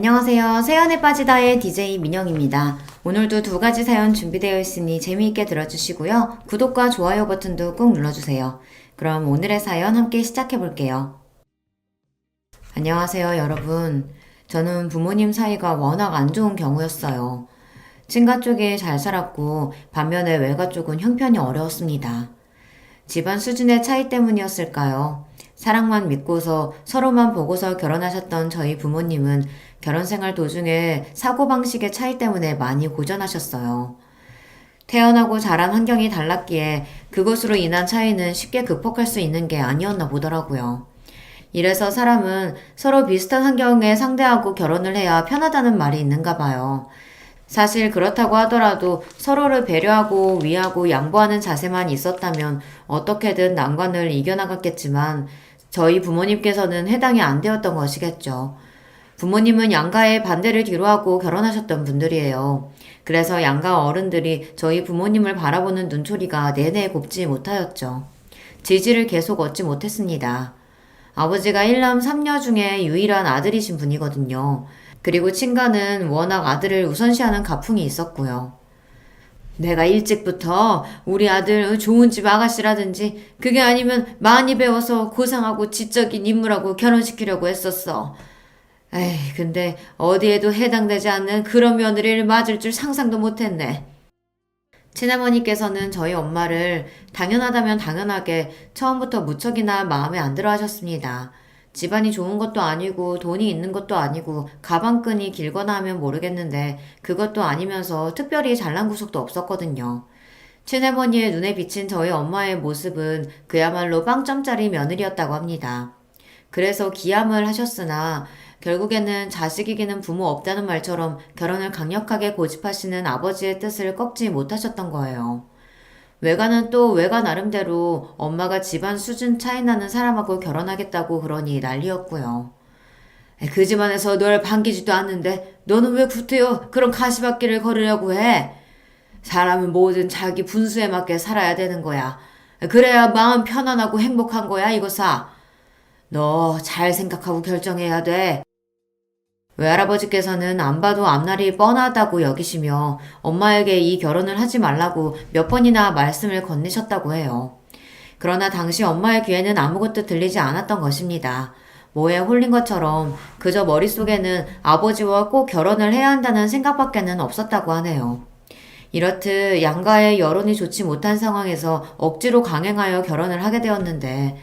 안녕하세요. 세연에 빠지다의 DJ 민영입니다. 오늘도 두 가지 사연 준비되어 있으니 재미있게 들어주시고요. 구독과 좋아요 버튼도 꾹 눌러주세요. 그럼 오늘의 사연 함께 시작해 볼게요. 안녕하세요, 여러분. 저는 부모님 사이가 워낙 안 좋은 경우였어요. 친가 쪽에 잘 살았고 반면에 외가 쪽은 형편이 어려웠습니다. 집안 수준의 차이 때문이었을까요? 사랑만 믿고서 서로만 보고서 결혼하셨던 저희 부모님은 결혼 생활 도중에 사고방식의 차이 때문에 많이 고전하셨어요. 태어나고 자란 환경이 달랐기에 그것으로 인한 차이는 쉽게 극복할 수 있는 게 아니었나 보더라고요. 이래서 사람은 서로 비슷한 환경에 상대하고 결혼을 해야 편하다는 말이 있는가 봐요. 사실 그렇다고 하더라도 서로를 배려하고 위하고 양보하는 자세만 있었다면 어떻게든 난관을 이겨나갔겠지만 저희 부모님께서는 해당이 안 되었던 것이겠죠. 부모님은 양가의 반대를 뒤로하고 결혼하셨던 분들이에요. 그래서 양가 어른들이 저희 부모님을 바라보는 눈초리가 내내 곱지 못하였죠. 지지를 계속 얻지 못했습니다. 아버지가 1남 3녀 중에 유일한 아들이신 분이거든요. 그리고 친가는 워낙 아들을 우선시하는 가풍이 있었고요. 내가 일찍부터 우리 아들 좋은 집 아가씨라든지 그게 아니면 많이 배워서 고상하고 지적인 인물하고 결혼시키려고 했었어. 에이, 근데 어디에도 해당되지 않는 그런 며느리를 맞을 줄 상상도 못했네. 친어머니께서는 저희 엄마를 당연하다면 당연하게 처음부터 무척이나 마음에 안 들어 하셨습니다. 집안이 좋은 것도 아니고 돈이 있는 것도 아니고 가방끈이 길거나 하면 모르겠는데 그것도 아니면서 특별히 잘난 구석도 없었거든요. 친할머니의 눈에 비친 저희 엄마의 모습은 그야말로 빵점짜리 며느리였다고 합니다. 그래서 기함을 하셨으나 결국에는 자식 이기는 부모 없다는 말처럼 결혼을 강력하게 고집하시는 아버지의 뜻을 꺾지 못하셨던 거예요. 외가는 또 외가 나름대로 엄마가 집안 수준 차이 나는 사람하고 결혼하겠다고 그러니 난리였고요. 그 집안에서 널 반기지도 않는데 너는 왜 구태여 그런 가시밭길을 걸으려고 해? 사람은 뭐든 자기 분수에 맞게 살아야 되는 거야. 그래야 마음 편안하고 행복한 거야 이거사. 너 잘 생각하고 결정해야 돼. 외할아버지께서는 안 봐도 앞날이 뻔하다고 여기시며 엄마에게 이 결혼을 하지 말라고 몇 번이나 말씀을 건네셨다고 해요. 그러나 당시 엄마의 귀에는 아무것도 들리지 않았던 것입니다. 뭐에 홀린 것처럼 그저 머릿속에는 아버지와 꼭 결혼을 해야 한다는 생각밖에는 없었다고 하네요. 이렇듯 양가의 여론이 좋지 못한 상황에서 억지로 강행하여 결혼을 하게 되었는데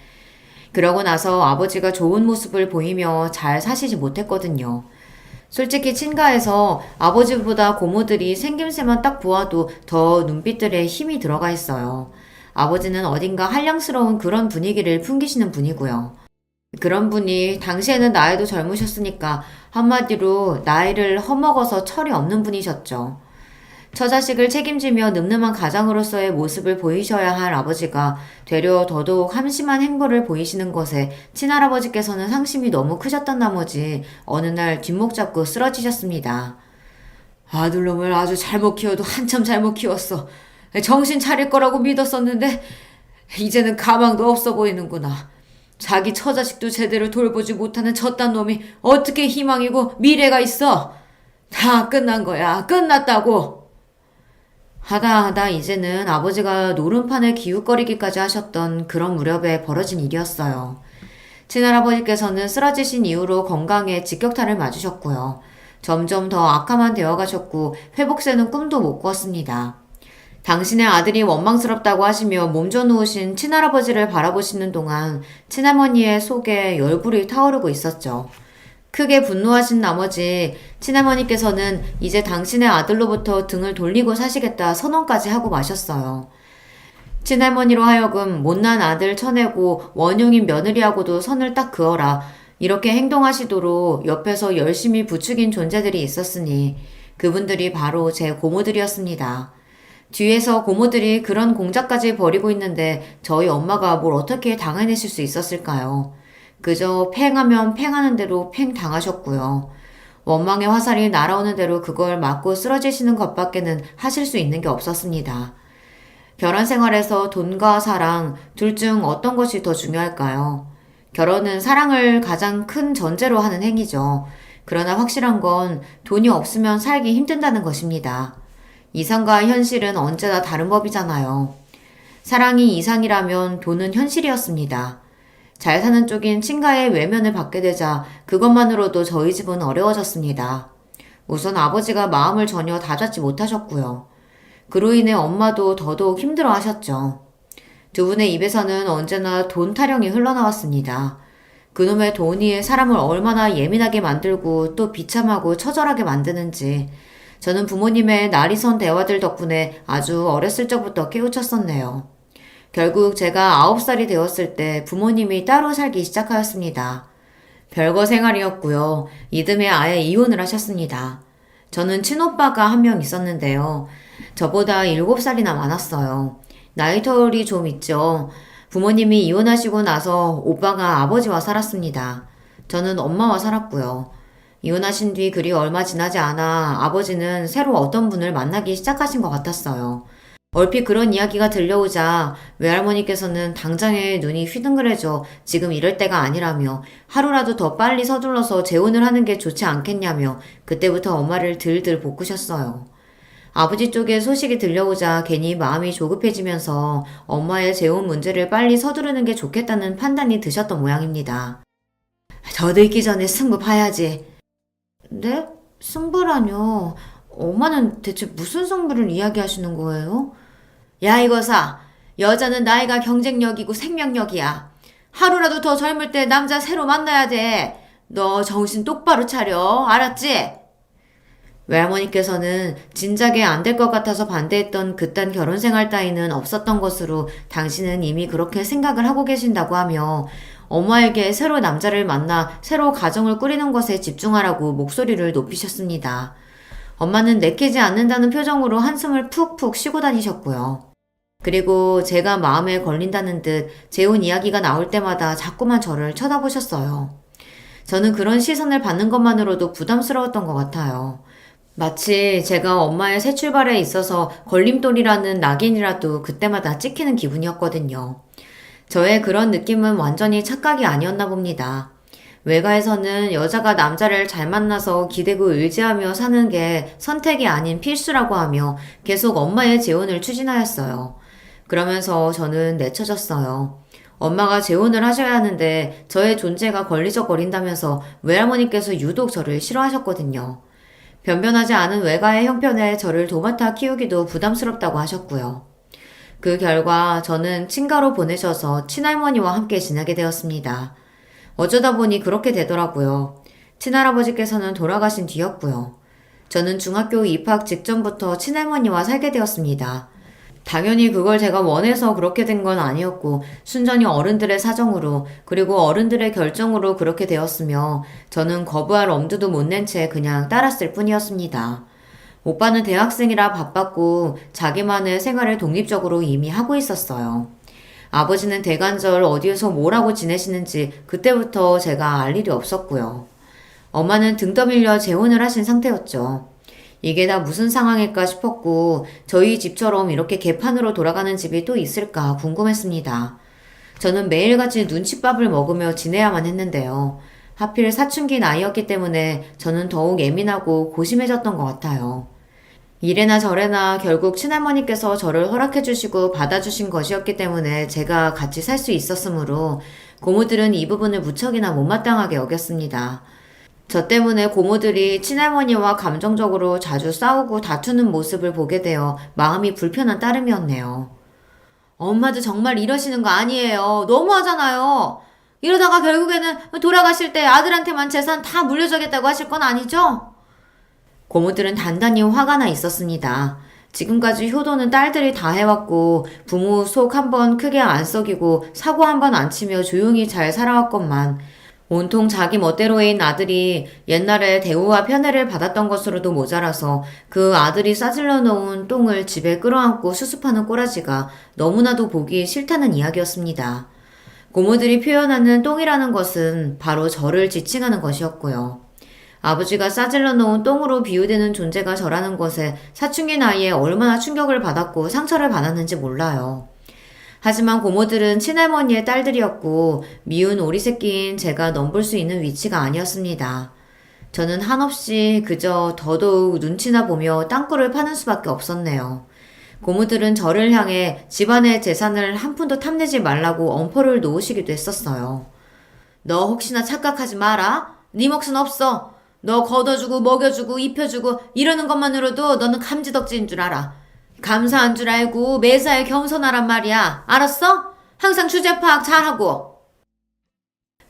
그러고 나서 아버지가 좋은 모습을 보이며 잘 사시지 못했거든요. 솔직히 친가에서 아버지보다 고모들이 생김새만 딱 보아도 더 눈빛들에 힘이 들어가 있어요. 아버지는 어딘가 한량스러운 그런 분위기를 풍기시는 분이고요. 그런 분이 당시에는 나이도 젊으셨으니까 한마디로 나이를 허먹어서 철이 없는 분이셨죠. 처자식을 책임지며 늠름한 가장으로서의 모습을 보이셔야 할 아버지가 되려 더더욱 함심한 행보를 보이시는 것에 친할아버지께서는 상심이 너무 크셨던 나머지 어느 날 뒷목 잡고 쓰러지셨습니다. 아들놈을 아주 잘못 키워도 한참 잘못 키웠어. 정신 차릴 거라고 믿었었는데 이제는 가망도 없어 보이는구나. 자기 처자식도 제대로 돌보지 못하는 저딴 놈이 어떻게 희망이고 미래가 있어. 다 끝난 거야. 끝났다고. 하다 이제는 아버지가 노름판을 기웃거리기까지 하셨던 그런 무렵에 벌어진 일이었어요. 친할아버지께서는 쓰러지신 이후로 건강에 직격탄을 맞으셨고요. 점점 더 악화만 되어가셨고 회복세는 꿈도 못 꾸었습니다. 당신의 아들이 원망스럽다고 하시며 몸져 누우신 친할아버지를 바라보시는 동안 친할머니의 속에 열불이 타오르고 있었죠. 크게 분노하신 나머지 친할머니께서는 이제 당신의 아들로부터 등을 돌리고 사시겠다 선언까지 하고 마셨어요. 친할머니로 하여금 못난 아들 쳐내고 원흉인 며느리하고도 선을 딱 그어라 이렇게 행동하시도록 옆에서 열심히 부추긴 존재들이 있었으니 그분들이 바로 제 고모들이었습니다. 뒤에서 고모들이 그런 공작까지 벌이고 있는데 저희 엄마가 뭘 어떻게 당해내실 수 있었을까요? 그저 팽하면 팽하는 대로 팽 당하셨고요. 원망의 화살이 날아오는 대로 그걸 맞고 쓰러지시는 것밖에는 하실 수 있는 게 없었습니다. 결혼 생활에서 돈과 사랑 둘 중 어떤 것이 더 중요할까요? 결혼은 사랑을 가장 큰 전제로 하는 행위죠. 그러나 확실한 건 돈이 없으면 살기 힘든다는 것입니다. 이상과 현실은 언제나 다른 법이잖아요. 사랑이 이상이라면 돈은 현실이었습니다. 잘 사는 쪽인 친가의 외면을 받게 되자 그것만으로도 저희 집은 어려워졌습니다. 우선 아버지가 마음을 전혀 다잡지 못하셨고요. 그로 인해 엄마도 더더욱 힘들어 하셨죠. 두 분의 입에서는 언제나 돈 타령이 흘러나왔습니다. 그놈의 돈이 사람을 얼마나 예민하게 만들고 또 비참하고 처절하게 만드는지 저는 부모님의 날이 선 대화들 덕분에 아주 어렸을 적부터 깨우쳤었네요. 결국 제가 9살이 되었을 때 부모님이 따로 살기 시작하였습니다. 별거 생활이었고요. 이듬해 아예 이혼을 하셨습니다. 저는 친오빠가 한 명 있었는데요. 저보다 7살이나 많았어요. 나이 터울이 좀 있죠. 부모님이 이혼하시고 나서 오빠가 아버지와 살았습니다. 저는 엄마와 살았고요. 이혼하신 뒤 그리 얼마 지나지 않아 아버지는 새로 어떤 분을 만나기 시작하신 것 같았어요. 얼핏 그런 이야기가 들려오자 외할머니께서는 당장에 눈이 휘둥그레져 지금 이럴 때가 아니라며 하루라도 더 빨리 서둘러서 재혼을 하는 게 좋지 않겠냐며 그때부터 엄마를 들들 볶으셨어요. 아버지 쪽에 소식이 들려오자 괜히 마음이 조급해지면서 엄마의 재혼 문제를 빨리 서두르는 게 좋겠다는 판단이 드셨던 모양입니다. 더 늙기 전에 승부 파야지. 네? 승부라뇨? 엄마는 대체 무슨 승부를 이야기하시는 거예요? 야 이거사, 여자는 나이가 경쟁력이고 생명력이야. 하루라도 더 젊을 때 남자 새로 만나야 돼. 너 정신 똑바로 차려. 알았지? 외할머니께서는 진작에 안 될 것 같아서 반대했던 그딴 결혼 생활 따위는 없었던 것으로 당신은 이미 그렇게 생각을 하고 계신다고 하며 엄마에게 새로 남자를 만나 새로 가정을 꾸리는 것에 집중하라고 목소리를 높이셨습니다. 엄마는 내키지 않는다는 표정으로 한숨을 푹푹 쉬고 다니셨고요. 그리고 제가 마음에 걸린다는 듯 재혼 이야기가 나올 때마다 자꾸만 저를 쳐다보셨어요. 저는 그런 시선을 받는 것만으로도 부담스러웠던 것 같아요. 마치 제가 엄마의 새 출발에 있어서 걸림돌이라는 낙인이라도 그때마다 찍히는 기분이었거든요. 저의 그런 느낌은 완전히 착각이 아니었나 봅니다. 외가에서는 여자가 남자를 잘 만나서 기대고 의지하며 사는 게 선택이 아닌 필수라고 하며 계속 엄마의 재혼을 추진하였어요. 그러면서 저는 내쳐졌어요. 엄마가 재혼을 하셔야 하는데 저의 존재가 걸리적거린다면서 외할머니께서 유독 저를 싫어하셨거든요. 변변하지 않은 외가의 형편에 저를 도맡아 키우기도 부담스럽다고 하셨고요. 그 결과 저는 친가로 보내셔서 친할머니와 함께 지내게 되었습니다. 어쩌다 보니 그렇게 되더라고요. 친할아버지께서는 돌아가신 뒤였고요. 저는 중학교 입학 직전부터 친할머니와 살게 되었습니다. 당연히 그걸 제가 원해서 그렇게 된 건 아니었고 순전히 어른들의 사정으로 그리고 어른들의 결정으로 그렇게 되었으며 저는 거부할 엄두도 못 낸 채 그냥 따랐을 뿐이었습니다. 오빠는 대학생이라 바빴고 자기만의 생활을 독립적으로 이미 하고 있었어요. 아버지는 대관절 어디에서 뭘 하고 지내시는지 그때부터 제가 알 일이 없었고요. 엄마는 등 떠밀려 재혼을 하신 상태였죠. 이게 다 무슨 상황일까 싶었고 저희 집처럼 이렇게 개판으로 돌아가는 집이 또 있을까 궁금했습니다. 저는 매일같이 눈칫밥을 먹으며 지내야만 했는데요. 하필 사춘기 나이였기 때문에 저는 더욱 예민하고 고심해졌던 것 같아요. 이래나 저래나 결국 친할머니께서 저를 허락해주시고 받아주신 것이었기 때문에 제가 같이 살 수 있었으므로 고모들은 이 부분을 무척이나 못마땅하게 여겼습니다. 저 때문에 고모들이 친할머니와 감정적으로 자주 싸우고 다투는 모습을 보게 되어 마음이 불편한 따름이었네요. 엄마도 정말 이러시는 거 아니에요. 너무하잖아요. 이러다가 결국에는 돌아가실 때 아들한테만 재산 다 물려주겠다고 하실 건 아니죠? 고모들은 단단히 화가 나 있었습니다. 지금까지 효도는 딸들이 다 해왔고 부모 속 한 번 크게 안 썩이고 사고 한 번 안 치며 조용히 잘 살아왔건만 온통 자기 멋대로인 아들이 옛날에 대우와 편애를 받았던 것으로도 모자라서 그 아들이 싸질러 놓은 똥을 집에 끌어안고 수습하는 꼬라지가 너무나도 보기 싫다는 이야기였습니다. 고모들이 표현하는 똥이라는 것은 바로 저를 지칭하는 것이었고요. 아버지가 싸질러 놓은 똥으로 비유되는 존재가 저라는 것에 사춘기 나이에 얼마나 충격을 받았고 상처를 받았는지 몰라요. 하지만 고모들은 친할머니의 딸들이었고 미운 오리 새끼인 제가 넘볼 수 있는 위치가 아니었습니다. 저는 한없이 그저 더더욱 눈치나 보며 땅굴을 파는 수밖에 없었네요. 고모들은 저를 향해 집안의 재산을 한 푼도 탐내지 말라고 엄포를 놓으시기도 했었어요. 너 혹시나 착각하지 마라. 네 몫은 없어. 너 걷어주고 먹여주고 입혀주고 이러는 것만으로도 너는 감지덕지인 줄 알아. 감사한 줄 알고 매사에 겸손하란 말이야. 알았어? 항상 주제 파악 잘하고.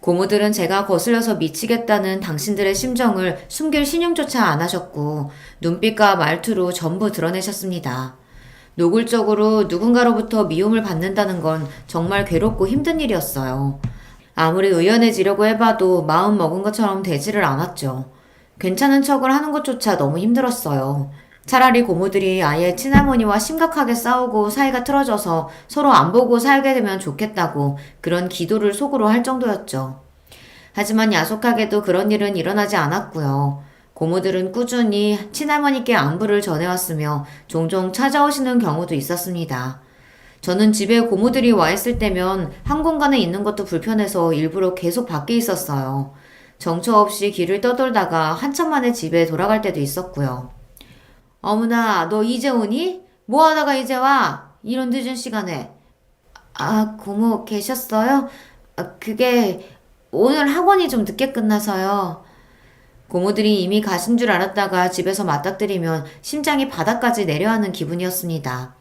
고모들은 제가 거슬려서 미치겠다는 당신들의 심정을 숨길 신용조차 안 하셨고 눈빛과 말투로 전부 드러내셨습니다. 노골적으로 누군가로부터 미움을 받는다는 건 정말 괴롭고 힘든 일이었어요. 아무리 의연해지려고 해봐도 마음 먹은 것처럼 되지를 않았죠. 괜찮은 척을 하는 것조차 너무 힘들었어요. 차라리 고모들이 아예 친할머니와 심각하게 싸우고 사이가 틀어져서 서로 안 보고 살게 되면 좋겠다고 그런 기도를 속으로 할 정도였죠. 하지만 야속하게도 그런 일은 일어나지 않았고요. 고모들은 꾸준히 친할머니께 안부를 전해왔으며 종종 찾아오시는 경우도 있었습니다. 저는 집에 고모들이 와 있을 때면 한 공간에 있는 것도 불편해서 일부러 계속 밖에 있었어요. 정처 없이 길을 떠돌다가 한참 만에 집에 돌아갈 때도 있었고요. 어머나, 너 이제 오니? 뭐 하다가 이제 와? 이런 늦은 시간에. 아, 고모 계셨어요? 그게 오늘 학원이 좀 늦게 끝나서요. 고모들이 이미 가신 줄 알았다가 집에서 맞닥뜨리면 심장이 바닥까지 내려앉는 기분이었습니다.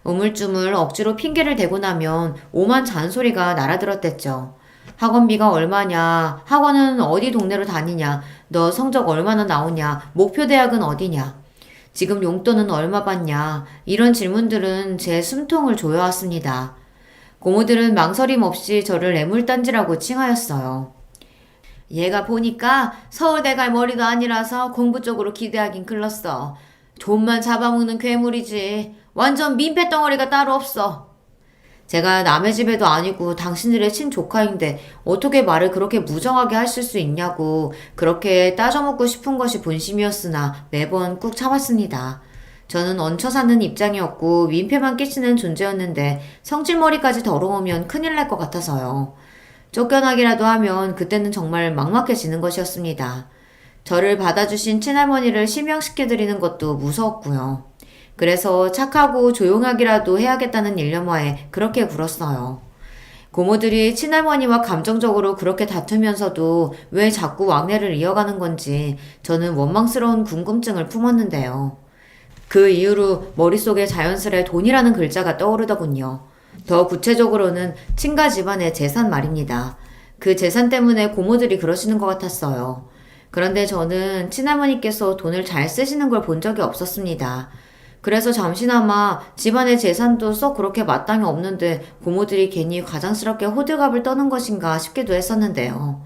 우물쭈물 억지로 핑계를 대고 나면 오만 잔소리가 날아들었댔죠. 학원비가 얼마냐, 학원은 어디 동네로 다니냐, 너 성적 얼마나 나오냐, 목표 대학은 어디냐, 지금 용돈은 얼마 받냐, 이런 질문들은 제 숨통을 조여왔습니다. 고모들은 망설임 없이 저를 애물단지라고 칭하였어요. 얘가 보니까 서울대 갈 머리도 아니라서 공부 쪽으로 기대하긴 글렀어. 돈만 잡아먹는 괴물이지. 완전 민폐덩어리가 따로 없어. 제가 남의 집에도 아니고 당신들의 친조카인데 어떻게 말을 그렇게 무정하게 하실 수 있냐고 그렇게 따져먹고 싶은 것이 본심이었으나 매번 꾹 참았습니다. 저는 얹혀 사는 입장이었고 민폐만 끼치는 존재였는데 성질머리까지 더러우면 큰일 날 것 같아서요. 쫓겨나기라도 하면 그때는 정말 막막해지는 것이었습니다. 저를 받아주신 친할머니를 실명시켜드리는 것도 무서웠고요. 그래서 착하고 조용하기라도 해야겠다는 일념하에 그렇게 굴었어요. 고모들이 친할머니와 감정적으로 그렇게 다투면서도 왜 자꾸 왕래를 이어가는 건지 저는 원망스러운 궁금증을 품었는데요. 그 이후로 머릿속에 자연스레 돈이라는 글자가 떠오르더군요. 더 구체적으로는 친가 집안의 재산 말입니다. 그 재산 때문에 고모들이 그러시는 것 같았어요. 그런데 저는 친할머니께서 돈을 잘 쓰시는 걸 본 적이 없었습니다. 그래서 잠시나마 집안의 재산도 썩 그렇게 마땅히 없는데 고모들이 괜히 과장스럽게 호들갑을 떠는 것인가 싶기도 했었는데요.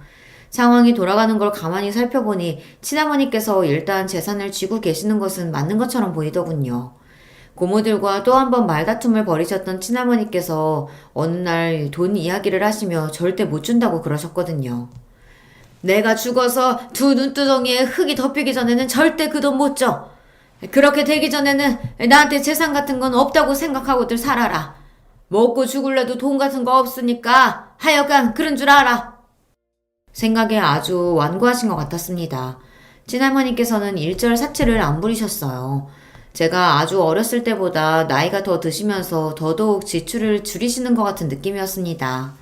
상황이 돌아가는 걸 가만히 살펴보니 친할머니께서 일단 재산을 쥐고 계시는 것은 맞는 것처럼 보이더군요. 고모들과 또 한 번 말다툼을 벌이셨던 친할머니께서 어느 날 돈 이야기를 하시며 절대 못 준다고 그러셨거든요. 내가 죽어서 두 눈두덩이에 흙이 덮이기 전에는 절대 그 돈 못 줘. 그렇게 되기 전에는 나한테 재산 같은 건 없다고 생각하고들 살아라. 먹고 죽을래도 돈 같은 거 없으니까 하여간 그런 줄 알아. 생각에 아주 완고하신 것 같았습니다. 친할머니께서는 일절사치를 안 부리셨어요. 제가 아주 어렸을 때보다 나이가 더 드시면서 더더욱 지출을 줄이시는 것 같은 느낌이었습니다.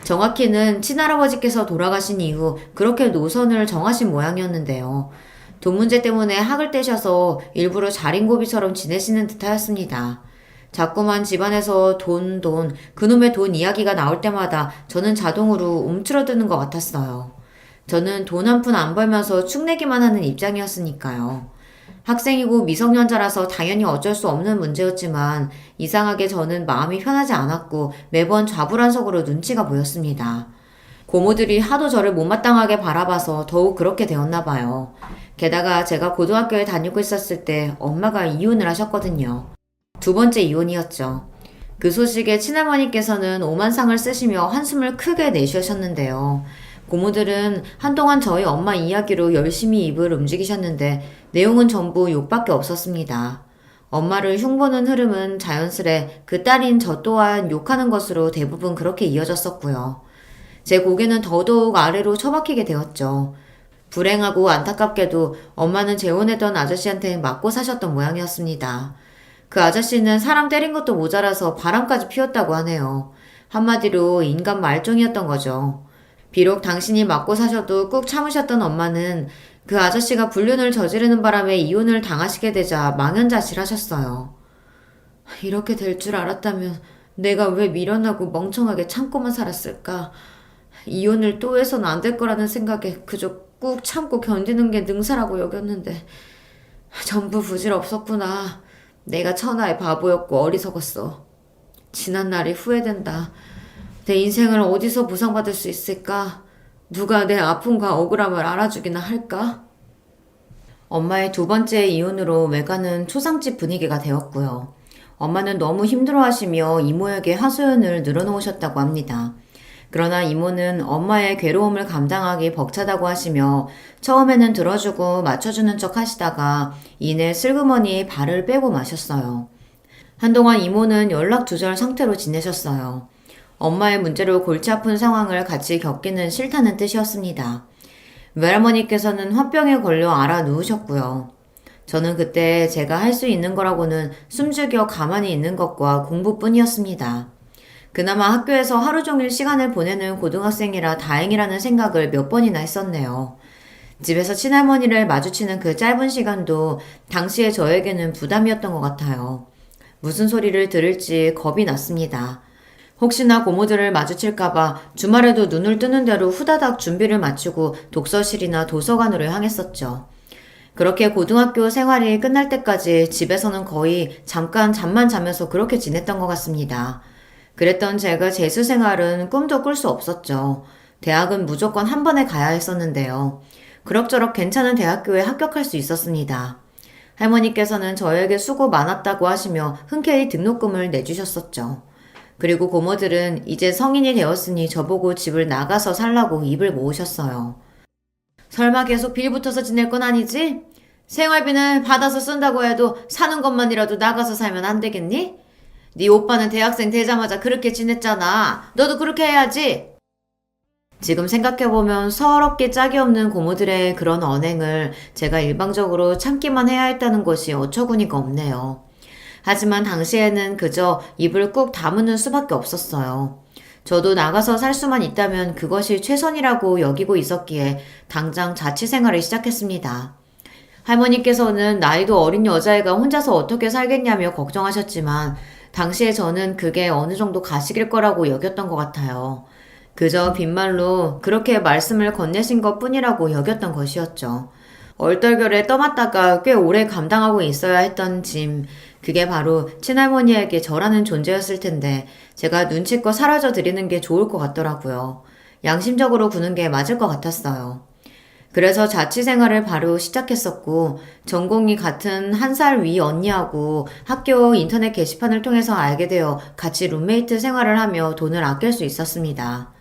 정확히는 친할아버지께서 돌아가신 이후 그렇게 노선을 정하신 모양이었는데요. 돈 문제 때문에 학을 떼셔서 일부러 자린고비처럼 지내시는 듯 하였습니다. 자꾸만 집안에서 돈, 그놈의 돈 이야기가 나올 때마다 저는 자동으로 움츠러드는 것 같았어요. 저는 돈 한 푼 안 벌면서 축내기만 하는 입장이었으니까요. 학생이고 미성년자라서 당연히 어쩔 수 없는 문제였지만 이상하게 저는 마음이 편하지 않았고 매번 좌불안석으로 눈치가 보였습니다. 고모들이 하도 저를 못마땅하게 바라봐서 더욱 그렇게 되었나 봐요. 게다가 제가 고등학교에 다니고 있었을 때 엄마가 이혼을 하셨거든요. 두 번째 이혼이었죠. 그 소식에 친할머니께서는 오만상을 쓰시며 한숨을 크게 내쉬셨는데요. 고모들은 한동안 저희 엄마 이야기로 열심히 입을 움직이셨는데 내용은 전부 욕밖에 없었습니다. 엄마를 흉보는 흐름은 자연스레 그 딸인 저 또한 욕하는 것으로 대부분 그렇게 이어졌었고요. 제 고개는 더더욱 아래로 처박히게 되었죠. 불행하고 안타깝게도 엄마는 재혼했던 아저씨한테 맞고 사셨던 모양이었습니다. 그 아저씨는 사람 때린 것도 모자라서 바람까지 피웠다고 하네요. 한마디로 인간 말종이었던 거죠. 비록 당신이 맞고 사셔도 꾹 참으셨던 엄마는 그 아저씨가 불륜을 저지르는 바람에 이혼을 당하시게 되자 망연자실하셨어요. 이렇게 될 줄 알았다면 내가 왜 미련하고 멍청하게 참고만 살았을까? 이혼을 또 해선 안 될 거라는 생각에 그저 꾹 참고 견디는 게 능사라고 여겼는데 전부 부질없었구나. 내가 천하의 바보였고 어리석었어. 지난 날이 후회된다. 내 인생을 어디서 보상받을 수 있을까? 누가 내 아픔과 억울함을 알아주기나 할까? 엄마의 두 번째 이혼으로 외가는 초상집 분위기가 되었고요. 엄마는 너무 힘들어하시며 이모에게 하소연을 늘어놓으셨다고 합니다. 그러나 이모는 엄마의 괴로움을 감당하기 벅차다고 하시며 처음에는 들어주고 맞춰주는 척 하시다가 이내 슬그머니 발을 빼고 마셨어요. 한동안 이모는 연락두절 상태로 지내셨어요. 엄마의 문제로 골치 아픈 상황을 같이 겪기는 싫다는 뜻이었습니다. 외할머니께서는 화병에 걸려 알아 누우셨고요. 저는 그때 제가 할 수 있는 거라고는 숨죽여 가만히 있는 것과 공부뿐이었습니다. 그나마 학교에서 하루 종일 시간을 보내는 고등학생이라 다행이라는 생각을 몇 번이나 했었네요. 집에서 친할머니를 마주치는 그 짧은 시간도 당시에 저에게는 부담이었던 것 같아요. 무슨 소리를 들을지 겁이 났습니다. 혹시나 고모들을 마주칠까봐 주말에도 눈을 뜨는 대로 후다닥 준비를 마치고 독서실이나 도서관으로 향했었죠. 그렇게 고등학교 생활이 끝날 때까지 집에서는 거의 잠깐 잠만 자면서 그렇게 지냈던 것 같습니다. 그랬던 제가 재수 생활은 꿈도 꿀 수 없었죠. 대학은 무조건 한 번에 가야 했었는데요. 그럭저럭 괜찮은 대학교에 합격할 수 있었습니다. 할머니께서는 저에게 수고 많았다고 하시며 흔쾌히 등록금을 내주셨었죠. 그리고 고모들은 이제 성인이 되었으니 저보고 집을 나가서 살라고 입을 모으셨어요. 설마 계속 빌 붙어서 지낼 건 아니지? 생활비는 받아서 쓴다고 해도 사는 것만이라도 나가서 살면 안 되겠니? 네 오빠는 대학생 되자마자 그렇게 지냈잖아. 너도 그렇게 해야지. 지금 생각해보면 서럽게 짝이 없는 고모들의 그런 언행을 제가 일방적으로 참기만 해야 했다는 것이 어처구니가 없네요. 하지만 당시에는 그저 입을 꾹 다무는 수밖에 없었어요. 저도 나가서 살 수만 있다면 그것이 최선이라고 여기고 있었기에 당장 자취생활을 시작했습니다. 할머니께서는 나이도 어린 여자애가 혼자서 어떻게 살겠냐며 걱정하셨지만 당시에 저는 그게 어느 정도 가식일 거라고 여겼던 것 같아요. 그저 빈말로 그렇게 말씀을 건네신 것 뿐이라고 여겼던 것이었죠. 얼떨결에 떠맡다가 꽤 오래 감당하고 있어야 했던 짐, 그게 바로 친할머니에게 저라는 존재였을 텐데 제가 눈치껏 사라져 드리는 게 좋을 것 같더라고요. 양심적으로 구는 게 맞을 것 같았어요. 그래서 자취생활을 바로 시작했었고 전공이 같은 한 살 위 언니하고 학교 인터넷 게시판을 통해서 알게 되어 같이 룸메이트 생활을 하며 돈을 아낄 수 있었습니다.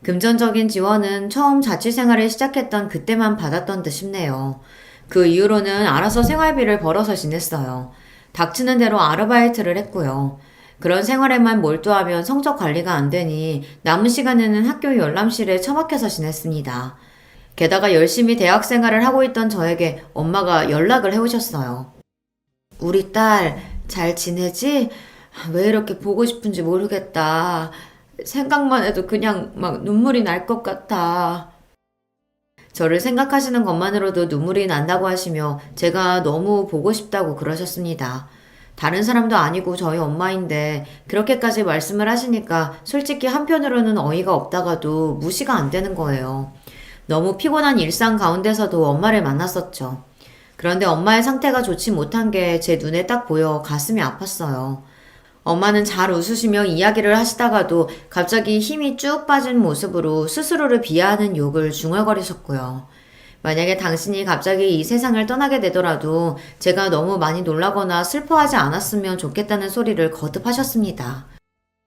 금전적인 지원은 처음 자취생활을 시작했던 그때만 받았던 듯 싶네요. 그 이후로는 알아서 생활비를 벌어서 지냈어요. 닥치는 대로 아르바이트를 했고요. 그런 생활에만 몰두하면 성적 관리가 안 되니 남은 시간에는 학교 열람실에 처박혀서 지냈습니다. 게다가 열심히 대학 생활을 하고 있던 저에게 엄마가 연락을 해오셨어요. 우리 딸 잘 지내지? 왜 이렇게 보고 싶은지 모르겠다. 생각만 해도 그냥 막 눈물이 날 것 같아. 저를 생각하시는 것만으로도 눈물이 난다고 하시며 제가 너무 보고 싶다고 그러셨습니다. 다른 사람도 아니고 저희 엄마인데 그렇게까지 말씀을 하시니까 솔직히 한편으로는 어이가 없다가도 무시가 안 되는 거예요. 너무 피곤한 일상 가운데서도 엄마를 만났었죠. 그런데 엄마의 상태가 좋지 못한 게 제 눈에 딱 보여 가슴이 아팠어요. 엄마는 잘 웃으시며 이야기를 하시다가도 갑자기 힘이 쭉 빠진 모습으로 스스로를 비하하는 욕을 중얼거리셨고요. 만약에 당신이 갑자기 이 세상을 떠나게 되더라도 제가 너무 많이 놀라거나 슬퍼하지 않았으면 좋겠다는 소리를 거듭하셨습니다.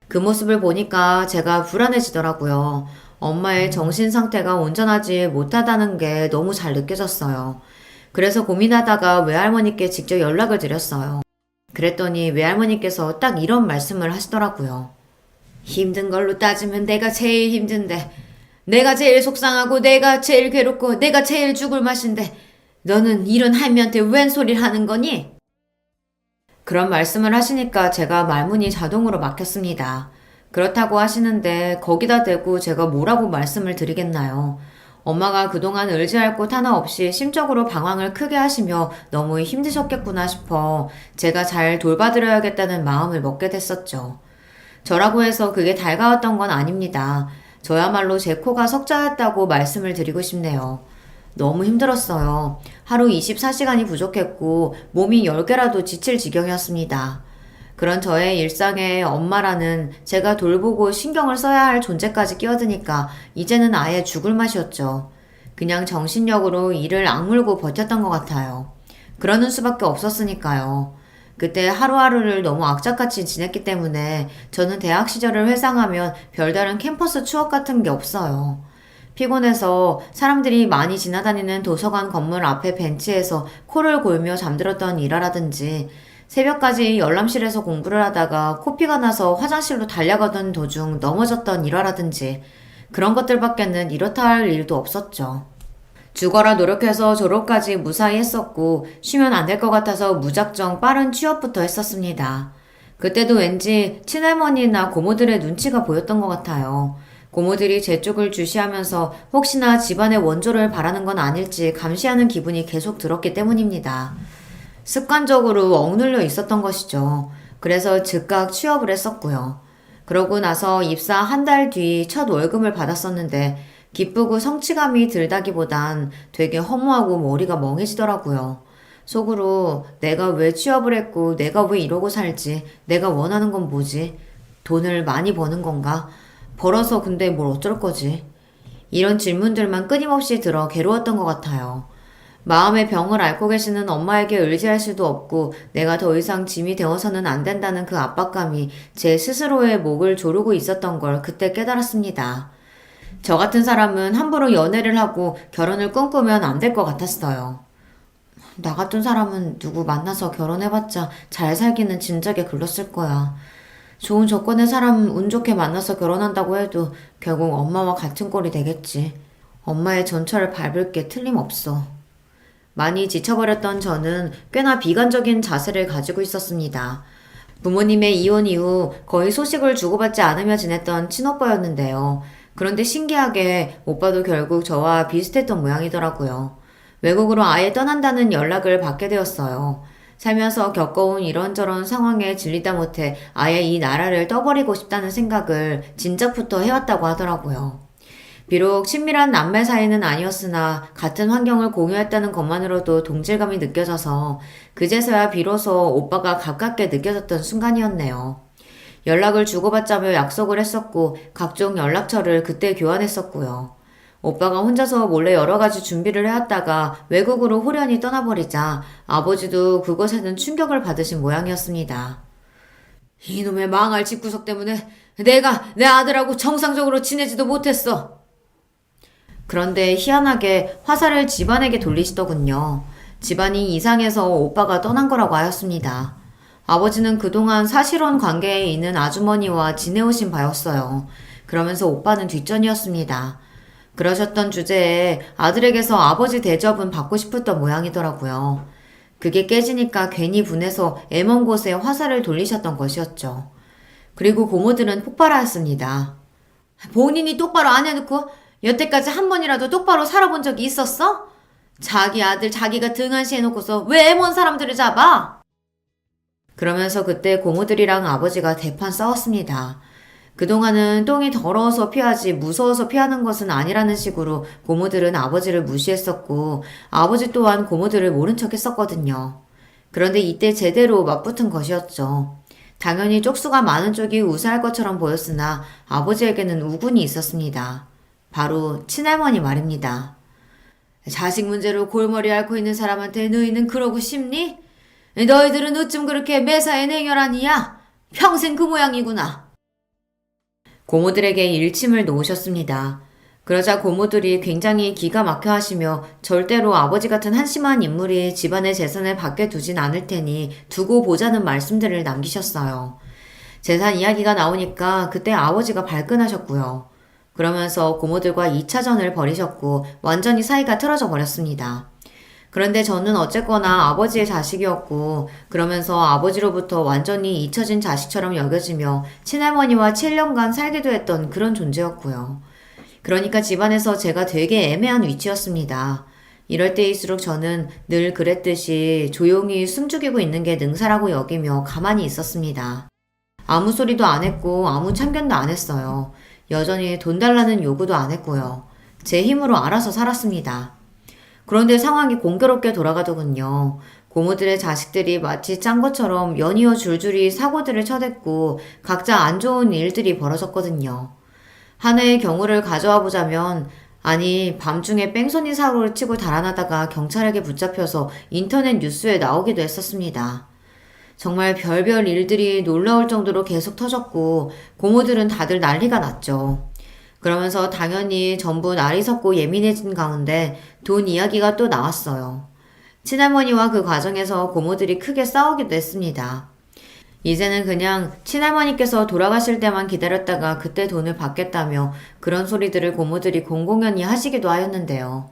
그 모습을 보니까 제가 불안해지더라고요. 엄마의 정신 상태가 온전하지 못하다는 게 너무 잘 느껴졌어요. 그래서 고민하다가 외할머니께 직접 연락을 드렸어요. 그랬더니 외할머니께서 딱 이런 말씀을 하시더라고요. 힘든 걸로 따지면 내가 제일 힘든데 내가 제일 속상하고 내가 제일 괴롭고 내가 제일 죽을 맛인데 너는 이런 할미한테 웬 소리를 하는 거니? 그런 말씀을 하시니까 제가 말문이 자동으로 막혔습니다. 그렇다고 하시는데 거기다 대고 제가 뭐라고 말씀을 드리겠나요? 엄마가 그동안 의지할 곳 하나 없이 심적으로 방황을 크게 하시며 너무 힘드셨겠구나 싶어 제가 잘 돌봐드려야겠다는 마음을 먹게 됐었죠. 저라고 해서 그게 달가웠던 건 아닙니다. 저야말로 제 코가 석자였다고 말씀을 드리고 싶네요. 너무 힘들었어요. 하루 24시간이 부족했고 몸이 10개라도 지칠 지경이었습니다. 그런 저의 일상에 엄마라는 제가 돌보고 신경을 써야 할 존재까지 끼어드니까 이제는 아예 죽을 맛이었죠. 그냥 정신력으로 이를 악물고 버텼던 것 같아요. 그러는 수밖에 없었으니까요. 그때 하루하루를 너무 악착같이 지냈기 때문에 저는 대학 시절을 회상하면 별다른 캠퍼스 추억 같은 게 없어요. 피곤해서 사람들이 많이 지나다니는 도서관 건물 앞에 벤치에서 코를 골며 잠들었던 일화라든지 새벽까지 열람실에서 공부를 하다가 코피가 나서 화장실로 달려가던 도중 넘어졌던 일화라든지 그런 것들밖에는 이렇다 할 일도 없었죠. 죽어라 노력해서 졸업까지 무사히 했었고 쉬면 안 될 것 같아서 무작정 빠른 취업부터 했었습니다. 그때도 왠지 친할머니나 고모들의 눈치가 보였던 것 같아요. 고모들이 제 쪽을 주시하면서 혹시나 집안의 원조를 바라는 건 아닐지 감시하는 기분이 계속 들었기 때문입니다. 습관적으로 억눌려 있었던 것이죠. 그래서 즉각 취업을 했었고요. 그러고 나서 입사 한 달 뒤 첫 월급을 받았었는데 기쁘고 성취감이 들다기보단 되게 허무하고 머리가 멍해지더라고요. 속으로 내가 왜 취업을 했고 내가 왜 이러고 살지? 내가 원하는 건 뭐지? 돈을 많이 버는 건가? 벌어서 근데 뭘 어쩔 거지? 이런 질문들만 끊임없이 들어 괴로웠던 것 같아요. 마음의 병을 앓고 계시는 엄마에게 의지할 수도 없고 내가 더 이상 짐이 되어서는 안 된다는 그 압박감이 제 스스로의 목을 조르고 있었던 걸 그때 깨달았습니다. 저 같은 사람은 함부로 연애를 하고 결혼을 꿈꾸면 안 될 것 같았어요. 나 같은 사람은 누구 만나서 결혼해봤자 잘 살기는 진작에 글렀을 거야. 좋은 조건의 사람 운 좋게 만나서 결혼한다고 해도 결국 엄마와 같은 꼴이 되겠지. 엄마의 전철을 밟을 게 틀림없어. 많이 지쳐버렸던 저는 꽤나 비관적인 자세를 가지고 있었습니다. 부모님의 이혼 이후 거의 소식을 주고받지 않으며 지냈던 친오빠였는데요. 그런데 신기하게 오빠도 결국 저와 비슷했던 모양이더라고요. 외국으로 아예 떠난다는 연락을 받게 되었어요. 살면서 겪어온 이런저런 상황에 질리다 못해 아예 이 나라를 떠버리고 싶다는 생각을 진작부터 해왔다고 하더라고요. 비록 친밀한 남매 사이는 아니었으나 같은 환경을 공유했다는 것만으로도 동질감이 느껴져서 그제서야 비로소 오빠가 가깝게 느껴졌던 순간이었네요. 연락을 주고받자며 약속을 했었고 각종 연락처를 그때 교환했었고요. 오빠가 혼자서 몰래 여러 가지 준비를 해왔다가 외국으로 홀연히 떠나버리자 아버지도 그것에는 충격을 받으신 모양이었습니다. 이놈의 망할 집구석 때문에 내가 내 아들하고 정상적으로 지내지도 못했어. 그런데 희한하게 화살을 집안에게 돌리시더군요. 집안이 이상해서 오빠가 떠난 거라고 하였습니다. 아버지는 그동안 사실혼 관계에 있는 아주머니와 지내오신 바였어요. 그러면서 오빠는 뒷전이었습니다. 그러셨던 주제에 아들에게서 아버지 대접은 받고 싶었던 모양이더라고요. 그게 깨지니까 괜히 분해서 애먼 곳에 화살을 돌리셨던 것이었죠. 그리고 고모들은 폭발하였습니다. 본인이 똑바로 안 해놓고 여태까지 한 번이라도 똑바로 살아본 적이 있었어? 자기 아들 자기가 등한시 해놓고서 왜 애먼 사람들을 잡아? 그러면서 그때 고모들이랑 아버지가 대판 싸웠습니다. 그동안은 똥이 더러워서 피하지 무서워서 피하는 것은 아니라는 식으로 고모들은 아버지를 무시했었고 아버지 또한 고모들을 모른 척 했었거든요. 그런데 이때 제대로 맞붙은 것이었죠. 당연히 쪽수가 많은 쪽이 우세할 것처럼 보였으나 아버지에게는 우군이 있었습니다. 바로 친할머니 말입니다. 자식 문제로 골머리 앓고 있는 사람한테 너희는 그러고 싶니? 너희들은 어쩜 그렇게 매사에 냉혈하니야? 평생 그 모양이구나. 고모들에게 일침을 놓으셨습니다. 그러자 고모들이 굉장히 기가 막혀 하시며 절대로 아버지 같은 한심한 인물이 집안의 재산을 밖에 두진 않을 테니 두고 보자는 말씀들을 남기셨어요. 재산 이야기가 나오니까 그때 아버지가 발끈하셨고요. 그러면서 고모들과 2차전을 벌이셨고 완전히 사이가 틀어져 버렸습니다. 그런데 저는 어쨌거나 아버지의 자식이었고 그러면서 아버지로부터 완전히 잊혀진 자식처럼 여겨지며 친할머니와 7년간 살기도 했던 그런 존재였고요. 그러니까 집안에서 제가 되게 애매한 위치였습니다. 이럴 때일수록 저는 늘 그랬듯이 조용히 숨죽이고 있는 게 능사라고 여기며 가만히 있었습니다. 아무 소리도 안 했고 아무 참견도 안 했어요. 여전히 돈 달라는 요구도 안 했고요. 제 힘으로 알아서 살았습니다. 그런데 상황이 공교롭게 돌아가더군요. 고모들의 자식들이 마치 짠 것처럼 연이어 줄줄이 사고들을 쳐댔고 각자 안 좋은 일들이 벌어졌거든요. 하나의 경우를 가져와 보자면 아니 밤중에 뺑소니 사고를 치고 달아나다가 경찰에게 붙잡혀서 인터넷 뉴스에 나오기도 했었습니다. 정말 별별 일들이 놀라울 정도로 계속 터졌고 고모들은 다들 난리가 났죠. 그러면서 당연히 전부 날이 섰고 예민해진 가운데 돈 이야기가 또 나왔어요. 친할머니와 그 과정에서 고모들이 크게 싸우기도 했습니다. 이제는 그냥 친할머니께서 돌아가실 때만 기다렸다가 그때 돈을 받겠다며 그런 소리들을 고모들이 공공연히 하시기도 하였는데요.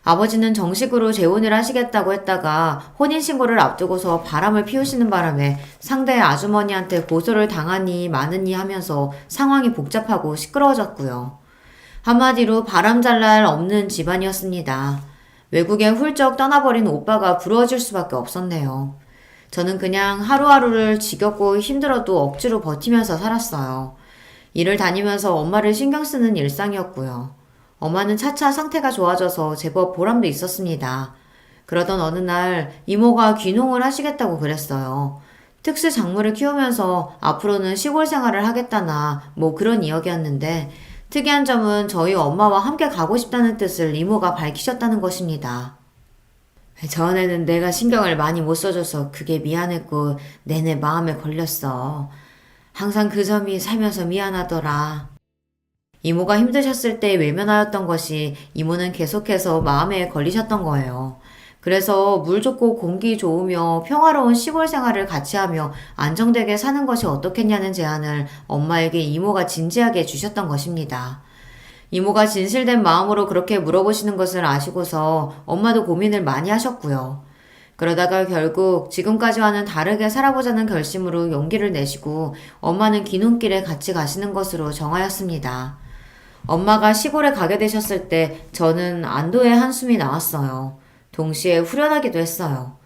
아버지는 정식으로 재혼을 하시겠다고 했다가 혼인신고를 앞두고서 바람을 피우시는 바람에 상대 아주머니한테 고소를 당하니 마느니 하면서 상황이 복잡하고 시끄러워졌고요. 한마디로 바람잘 날 없는 집안이었습니다. 외국에 훌쩍 떠나버린 오빠가 부러워질 수밖에 없었네요. 저는 그냥 하루하루를 지겹고 힘들어도 억지로 버티면서 살았어요. 일을 다니면서 엄마를 신경 쓰는 일상이었고요. 엄마는 차차 상태가 좋아져서 제법 보람도 있었습니다. 그러던 어느 날 이모가 귀농을 하시겠다고 그랬어요. 특수 작물을 키우면서 앞으로는 시골 생활을 하겠다나 뭐 그런 이야기였는데 특이한 점은 저희 엄마와 함께 가고 싶다는 뜻을 이모가 밝히셨다는 것입니다. 전에는 내가 신경을 많이 못 써줘서 그게 미안했고 내내 마음에 걸렸어. 항상 그 점이 살면서 미안하더라. 이모가 힘드셨을 때 외면하였던 것이 이모는 계속해서 마음에 걸리셨던 거예요. 그래서 물 좋고 공기 좋으며 평화로운 시골 생활을 같이 하며 안정되게 사는 것이 어떻겠냐는 제안을 엄마에게 이모가 진지하게 주셨던 것입니다. 이모가 진실된 마음으로 그렇게 물어보시는 것을 아시고서 엄마도 고민을 많이 하셨고요. 그러다가 결국 지금까지와는 다르게 살아보자는 결심으로 용기를 내시고 엄마는 귀농길에 같이 가시는 것으로 정하였습니다. 엄마가 시골에 가게 되셨을 때 저는 안도의 한숨이 나왔어요. 동시에 후련하기도 했어요.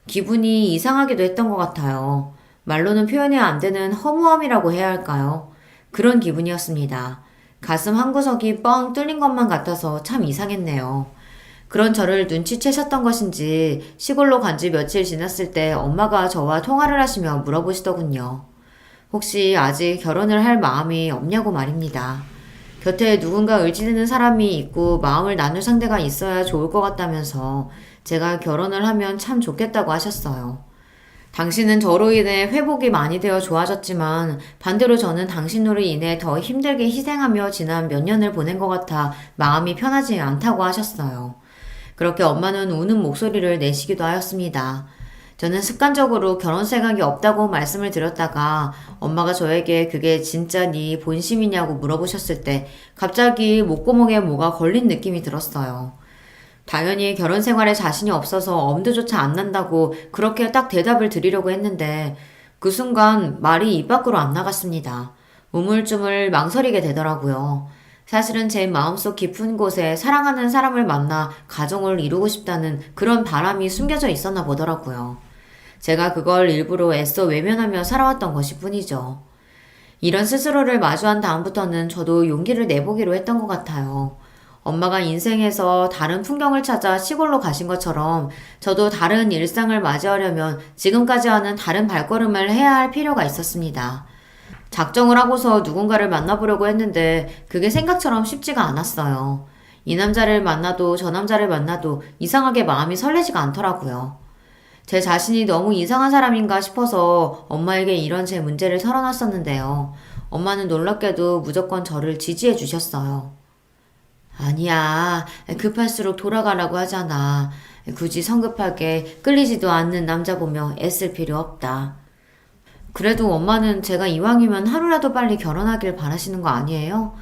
기분이 이상하기도 했던 것 같아요. 말로는 표현이 안 되는 허무함이라고 해야 할까요? 그런 기분이었습니다. 가슴 한구석이 뻥 뚫린 것만 같아서 참 이상했네요. 그런 저를 눈치채셨던 것인지 시골로 간 지 며칠 지났을 때 엄마가 저와 통화를 하시며 물어보시더군요. 혹시 아직 결혼을 할 마음이 없냐고 말입니다. 곁에 누군가 의지되는 사람이 있고 마음을 나눌 상대가 있어야 좋을 것 같다면서 제가 결혼을 하면 참 좋겠다고 하셨어요. 당신은 저로 인해 회복이 많이 되어 좋아졌지만 반대로 저는 당신으로 인해 더 힘들게 희생하며 지난 몇 년을 보낸 것 같아 마음이 편하지 않다고 하셨어요. 그렇게 엄마는 우는 목소리를 내시기도 하였습니다. 저는 습관적으로 결혼 생각이 없다고 말씀을 드렸다가 엄마가 저에게 그게 진짜 네 본심이냐고 물어보셨을 때 갑자기 목구멍에 뭐가 걸린 느낌이 들었어요. 당연히 결혼 생활에 자신이 없어서 엄두조차 안 난다고 그렇게 딱 대답을 드리려고 했는데 그 순간 말이 입 밖으로 안 나갔습니다. 우물쭈물 망설이게 되더라고요. 사실은 제 마음속 깊은 곳에 사랑하는 사람을 만나 가정을 이루고 싶다는 그런 바람이 숨겨져 있었나 보더라고요. 제가 그걸 일부러 애써 외면하며 살아왔던 것일 뿐이죠. 이런 스스로를 마주한 다음부터는 저도 용기를 내보기로 했던 것 같아요. 엄마가 인생에서 다른 풍경을 찾아 시골로 가신 것처럼 저도 다른 일상을 맞이하려면 지금까지와는 다른 발걸음을 해야 할 필요가 있었습니다. 작정을 하고서 누군가를 만나보려고 했는데 그게 생각처럼 쉽지가 않았어요. 이 남자를 만나도 저 남자를 만나도 이상하게 마음이 설레지가 않더라고요. 제 자신이 너무 이상한 사람인가 싶어서 엄마에게 이런 제 문제를 털어놨었는데요. 엄마는 놀랍게도 무조건 저를 지지해 주셨어요. 아니야, 급할수록 돌아가라고 하잖아. 굳이 성급하게 끌리지도 않는 남자 보며 애쓸 필요 없다. 그래도 엄마는 제가 이왕이면 하루라도 빨리 결혼하길 바라시는 거 아니에요?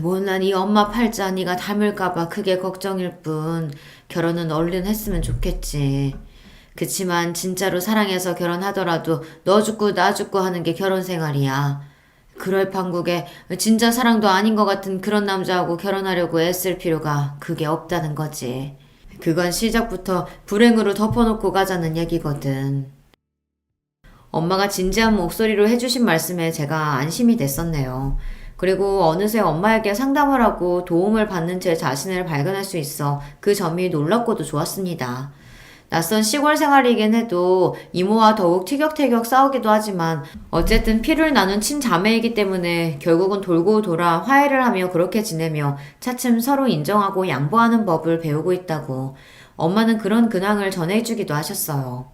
못난 이 엄마 팔자 네가 닮을까봐 그게 걱정일 뿐 결혼은 얼른 했으면 좋겠지. 그치만 진짜로 사랑해서 결혼하더라도 너 죽고 나 죽고 하는 게 결혼 생활이야. 그럴 판국에 진짜 사랑도 아닌 것 같은 그런 남자하고 결혼하려고 애쓸 필요가 그게 없다는 거지. 그건 시작부터 불행으로 덮어놓고 가자는 얘기거든. 엄마가 진지한 목소리로 해주신 말씀에 제가 안심이 됐었네요. 그리고 어느새 엄마에게 상담을 하고 도움을 받는 제 자신을 발견할 수 있어 그 점이 놀랍고도 좋았습니다. 낯선 시골 생활이긴 해도 이모와 더욱 티격태격 싸우기도 하지만 어쨌든 피를 나눈 친자매이기 때문에 결국은 돌고 돌아 화해를 하며 그렇게 지내며 차츰 서로 인정하고 양보하는 법을 배우고 있다고 엄마는 그런 근황을 전해주기도 하셨어요.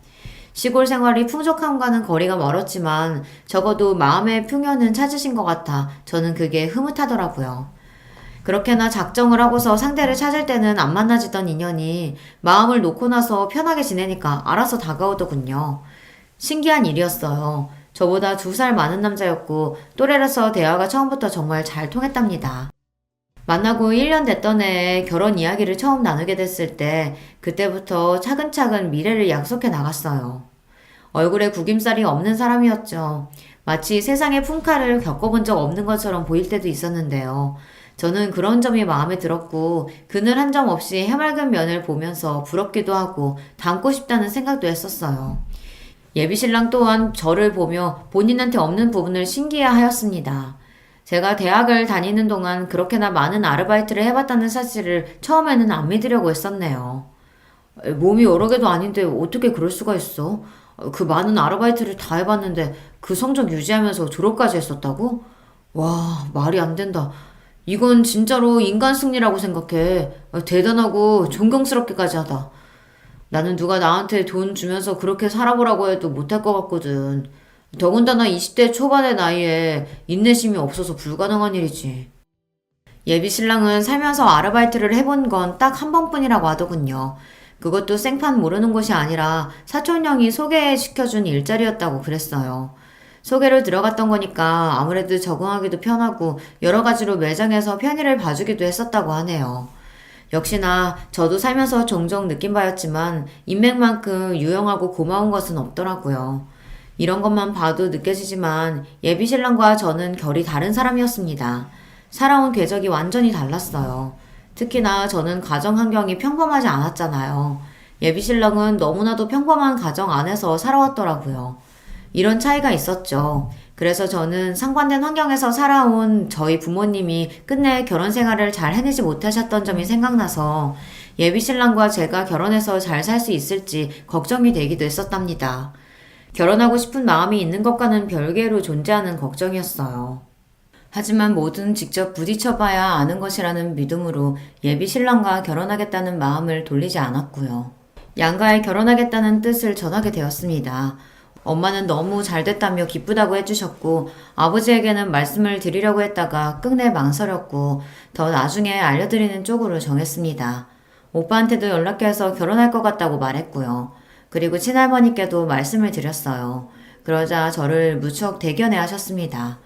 시골 생활이 풍족함과는 거리가 멀었지만 적어도 마음의 풍요는 찾으신 것 같아 저는 그게 흐뭇하더라고요. 그렇게나 작정을 하고서 상대를 찾을 때는 안 만나지던 인연이 마음을 놓고 나서 편하게 지내니까 알아서 다가오더군요. 신기한 일이었어요. 저보다 2살 많은 남자였고 또래라서 대화가 처음부터 정말 잘 통했답니다. 만나고 1년 됐던 해에 결혼 이야기를 처음 나누게 됐을 때 그때부터 차근차근 미래를 약속해 나갔어요. 얼굴에 구김살이 없는 사람이었죠. 마치 세상의 풍파를 겪어본 적 없는 것처럼 보일 때도 있었는데요. 저는 그런 점이 마음에 들었고 그늘 한 점 없이 해맑은 면을 보면서 부럽기도 하고 닮고 싶다는 생각도 했었어요. 예비신랑 또한 저를 보며 본인한테 없는 부분을 신기해하였습니다. 제가 대학을 다니는 동안 그렇게나 많은 아르바이트를 해봤다는 사실을 처음에는 안 믿으려고 했었네요. 몸이 여러 개도 아닌데 어떻게 그럴 수가 있어? 그 많은 아르바이트를 다 해봤는데 그 성적 유지하면서 졸업까지 했었다고? 와, 말이 안 된다. 이건 진짜로 인간 승리라고 생각해. 대단하고 존경스럽기까지 하다. 나는 누가 나한테 돈 주면서 그렇게 살아보라고 해도 못할 것 같거든. 더군다나 20대 초반의 나이에 인내심이 없어서 불가능한 일이지. 예비 신랑은 살면서 아르바이트를 해본 건 딱 한 번뿐이라고 하더군요. 그것도 생판 모르는 곳이 아니라 사촌 형이 소개시켜준 일자리였다고 그랬어요. 소개로 들어갔던 거니까 아무래도 적응하기도 편하고 여러 가지로 매장에서 편의를 봐주기도 했었다고 하네요. 역시나 저도 살면서 종종 느낀 바였지만 인맥만큼 유용하고 고마운 것은 없더라고요. 이런 것만 봐도 느껴지지만 예비신랑과 저는 결이 다른 사람이었습니다. 살아온 궤적이 완전히 달랐어요. 특히나 저는 가정 환경이 평범하지 않았잖아요. 예비신랑은 너무나도 평범한 가정 안에서 살아왔더라고요. 이런 차이가 있었죠. 그래서 저는 상반된 환경에서 살아온 저희 부모님이 끝내 결혼 생활을 잘 해내지 못하셨던 점이 생각나서 예비신랑과 제가 결혼해서 잘 살 수 있을지 걱정이 되기도 했었답니다. 결혼하고 싶은 마음이 있는 것과는 별개로 존재하는 걱정이었어요. 하지만 뭐든 직접 부딪혀봐야 아는 것이라는 믿음으로 예비 신랑과 결혼하겠다는 마음을 돌리지 않았고요. 양가에 결혼하겠다는 뜻을 전하게 되었습니다. 엄마는 너무 잘됐다며 기쁘다고 해주셨고 아버지에게는 말씀을 드리려고 했다가 끝내 망설였고 더 나중에 알려드리는 쪽으로 정했습니다. 오빠한테도 연락해서 결혼할 것 같다고 말했고요. 그리고 친할머니께도 말씀을 드렸어요. 그러자 저를 무척 대견해 하셨습니다.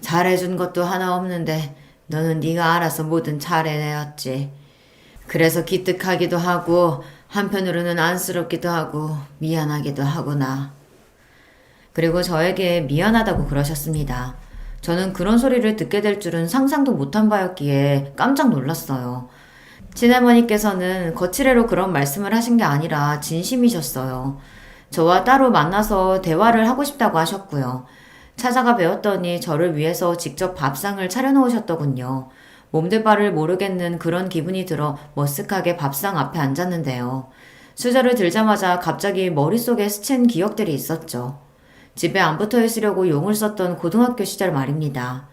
잘해준 것도 하나 없는데 너는 네가 알아서 뭐든 잘해내었지. 그래서 기특하기도 하고 한편으로는 안쓰럽기도 하고 미안하기도 하구나. 그리고 저에게 미안하다고 그러셨습니다. 저는 그런 소리를 듣게 될 줄은 상상도 못한 바였기에 깜짝 놀랐어요. 친할머니께서는 거칠애로 그런 말씀을 하신 게 아니라 진심이셨어요. 저와 따로 만나서 대화를 하고 싶다고 하셨고요. 찾아가 뵈었더니 저를 위해서 직접 밥상을 차려놓으셨더군요. 몸둘 바를 모르겠는 그런 기분이 들어 머쓱하게 밥상 앞에 앉았는데요. 수저를 들자마자 갑자기 머릿속에 스친 기억들이 있었죠. 집에 안 붙어 있으려고 용을 썼던 고등학교 시절 말입니다.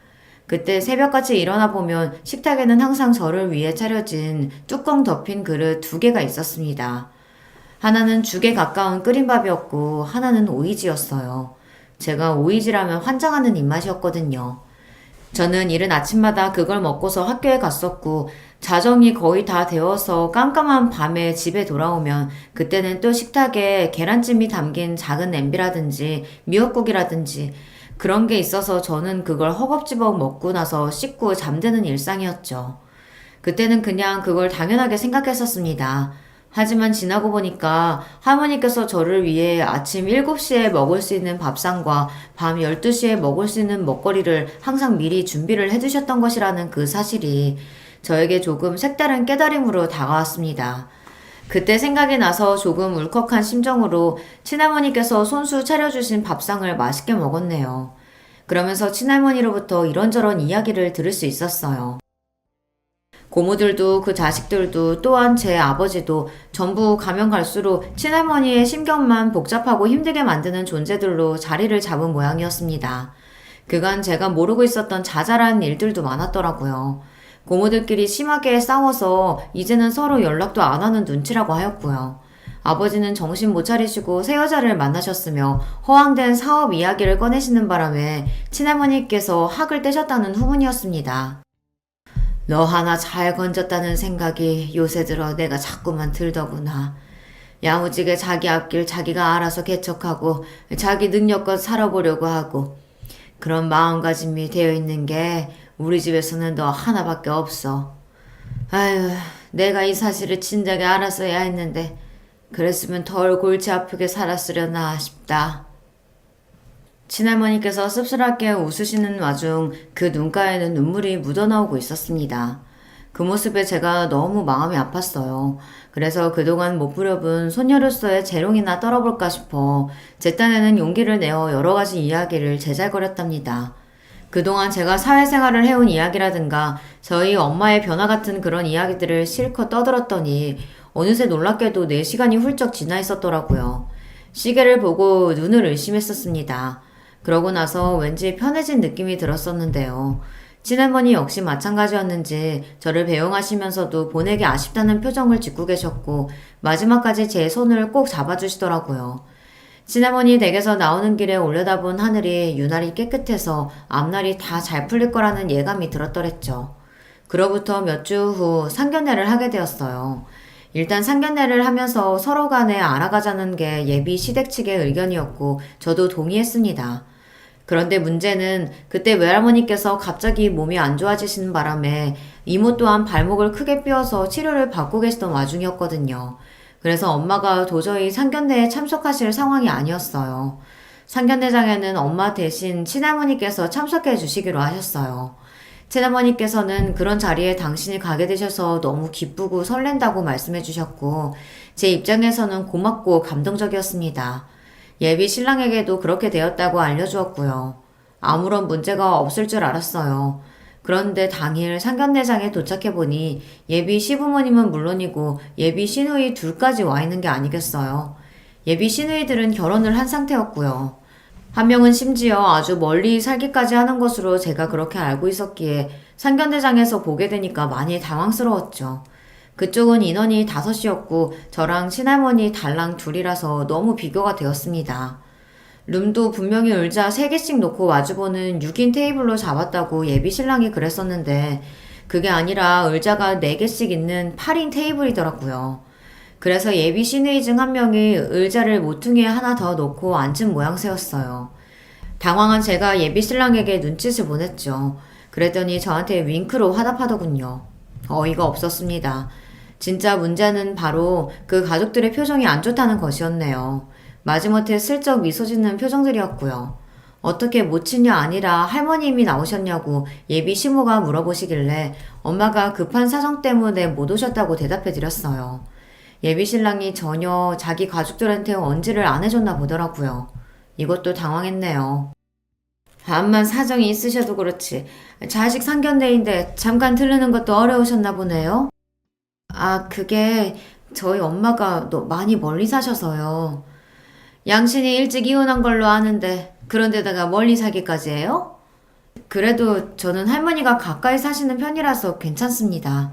그때 새벽같이 일어나 보면 식탁에는 항상 저를 위해 차려진 뚜껑 덮인 그릇 2개가 있었습니다. 하나는 죽에 가까운 끓인 밥이었고 하나는 오이지였어요. 제가 오이지라면 환장하는 입맛이었거든요. 저는 이른 아침마다 그걸 먹고서 학교에 갔었고 자정이 거의 다 되어서 깜깜한 밤에 집에 돌아오면 그때는 또 식탁에 계란찜이 담긴 작은 냄비라든지 미역국이라든지 그런 게 있어서 저는 그걸 허겁지겁 먹고 나서 씻고 잠드는 일상이었죠. 그때는 그냥 그걸 당연하게 생각했었습니다. 하지만 지나고 보니까 할머니께서 저를 위해 아침 7시에 먹을 수 있는 밥상과 밤 12시에 먹을 수 있는 먹거리를 항상 미리 준비를 해두셨던 것이라는 그 사실이 저에게 조금 색다른 깨달음으로 다가왔습니다. 그때 생각이 나서 조금 울컥한 심정으로 친할머니께서 손수 차려주신 밥상을 맛있게 먹었네요. 그러면서 친할머니로부터 이런저런 이야기를 들을 수 있었어요. 고모들도 그 자식들도 또한 제 아버지도 전부 가면 갈수록 친할머니의 심경만 복잡하고 힘들게 만드는 존재들로 자리를 잡은 모양이었습니다. 그간 제가 모르고 있었던 자잘한 일들도 많았더라고요. 고모들끼리 심하게 싸워서 이제는 서로 연락도 안 하는 눈치라고 하였고요. 아버지는 정신 못 차리시고 새 여자를 만나셨으며 허황된 사업 이야기를 꺼내시는 바람에 친할머니께서 학을 떼셨다는 후문이었습니다. 너 하나 잘 건졌다는 생각이 요새 들어 내가 자꾸만 들더구나. 야무지게 자기 앞길 자기가 알아서 개척하고 자기 능력껏 살아보려고 하고 그런 마음가짐이 되어 있는 게 우리 집에서는 너 하나밖에 없어. 아유, 내가 이 사실을 진작에 알았어야 했는데 그랬으면 덜 골치 아프게 살았으려나 싶다. 친할머니께서 씁쓸하게 웃으시는 와중 그 눈가에는 눈물이 묻어나오고 있었습니다. 그 모습에 제가 너무 마음이 아팠어요. 그래서 그동안 못 부려본 소녀로서의 재롱이나 떨어볼까 싶어 제 딴에는 용기를 내어 여러 가지 이야기를 제잘거렸답니다. 그동안 제가 사회생활을 해온 이야기라든가 저희 엄마의 변화 같은 그런 이야기들을 실컷 떠들었더니 어느새 놀랍게도 4시간이 훌쩍 지나 있었더라고요. 시계를 보고 눈을 의심했었습니다. 그러고 나서 왠지 편해진 느낌이 들었었는데요. 친할머니 역시 마찬가지였는지 저를 배웅하시면서도 보내기 아쉽다는 표정을 짓고 계셨고 마지막까지 제 손을 꼭 잡아주시더라고요. 친할머니 댁에서 나오는 길에 올려다본 하늘이 유난히 깨끗해서 앞날이 다 잘 풀릴 거라는 예감이 들었더랬죠. 그로부터 몇 주 후 상견례를 하게 되었어요. 일단 상견례를 하면서 서로 간에 알아가자는 게 예비 시댁 측의 의견이었고 저도 동의했습니다. 그런데 문제는 그때 외할머니께서 갑자기 몸이 안 좋아지시는 바람에 이모 또한 발목을 크게 삐어서 치료를 받고 계시던 와중이었거든요. 그래서 엄마가 도저히 상견례에 참석하실 상황이 아니었어요. 상견례장에는 엄마 대신 친할머니께서 참석해 주시기로 하셨어요. 친할머니께서는 그런 자리에 당신이 가게 되셔서 너무 기쁘고 설렌다고 말씀해 주셨고 제 입장에서는 고맙고 감동적이었습니다. 예비 신랑에게도 그렇게 되었다고 알려주었고요. 아무런 문제가 없을 줄 알았어요. 그런데 당일 상견례장에 도착해보니 예비 시부모님은 물론이고 예비 시누이 둘까지 와 있는 게 아니겠어요. 예비 시누이들은 결혼을 한 상태였고요. 한 명은 심지어 아주 멀리 살기까지 하는 것으로 제가 그렇게 알고 있었기에 상견례장에서 보게 되니까 많이 당황스러웠죠. 그쪽은 인원이 5이었고 저랑 친할머니 달랑 둘이라서 너무 비교가 되었습니다. 룸도 분명히 의자 3개씩 놓고 마주보는 6인 테이블로 잡았다고 예비 신랑이 그랬었는데 그게 아니라 의자가 4개씩 있는 8인 테이블이더라고요. 그래서 예비 시누이 중 한 명이 의자를 모퉁이에 하나 더 놓고 앉은 모양새였어요. 당황한 제가 예비 신랑에게 눈짓을 보냈죠. 그랬더니 저한테 윙크로 화답하더군요. 어이가 없었습니다. 진짜 문제는 바로 그 가족들의 표정이 안 좋다는 것이었네요. 마지못해 슬쩍 미소 짓는 표정들이었고요. 어떻게 모친이 아니라 할머님이 나오셨냐고 예비 시모가 물어보시길래 엄마가 급한 사정 때문에 못 오셨다고 대답해드렸어요. 예비 신랑이 전혀 자기 가족들한테 언지를 안 해줬나 보더라고요. 이것도 당황했네요. 암만 사정이 있으셔도 그렇지 자식 상견례인데 잠깐 들르는 것도 어려우셨나 보네요. 아, 그게 저희 엄마가 많이 멀리 사셔서요. 양신이 일찍 이혼한 걸로 아는데 그런데다가 멀리 살기까지 해요? 그래도 저는 할머니가 가까이 사시는 편이라서 괜찮습니다.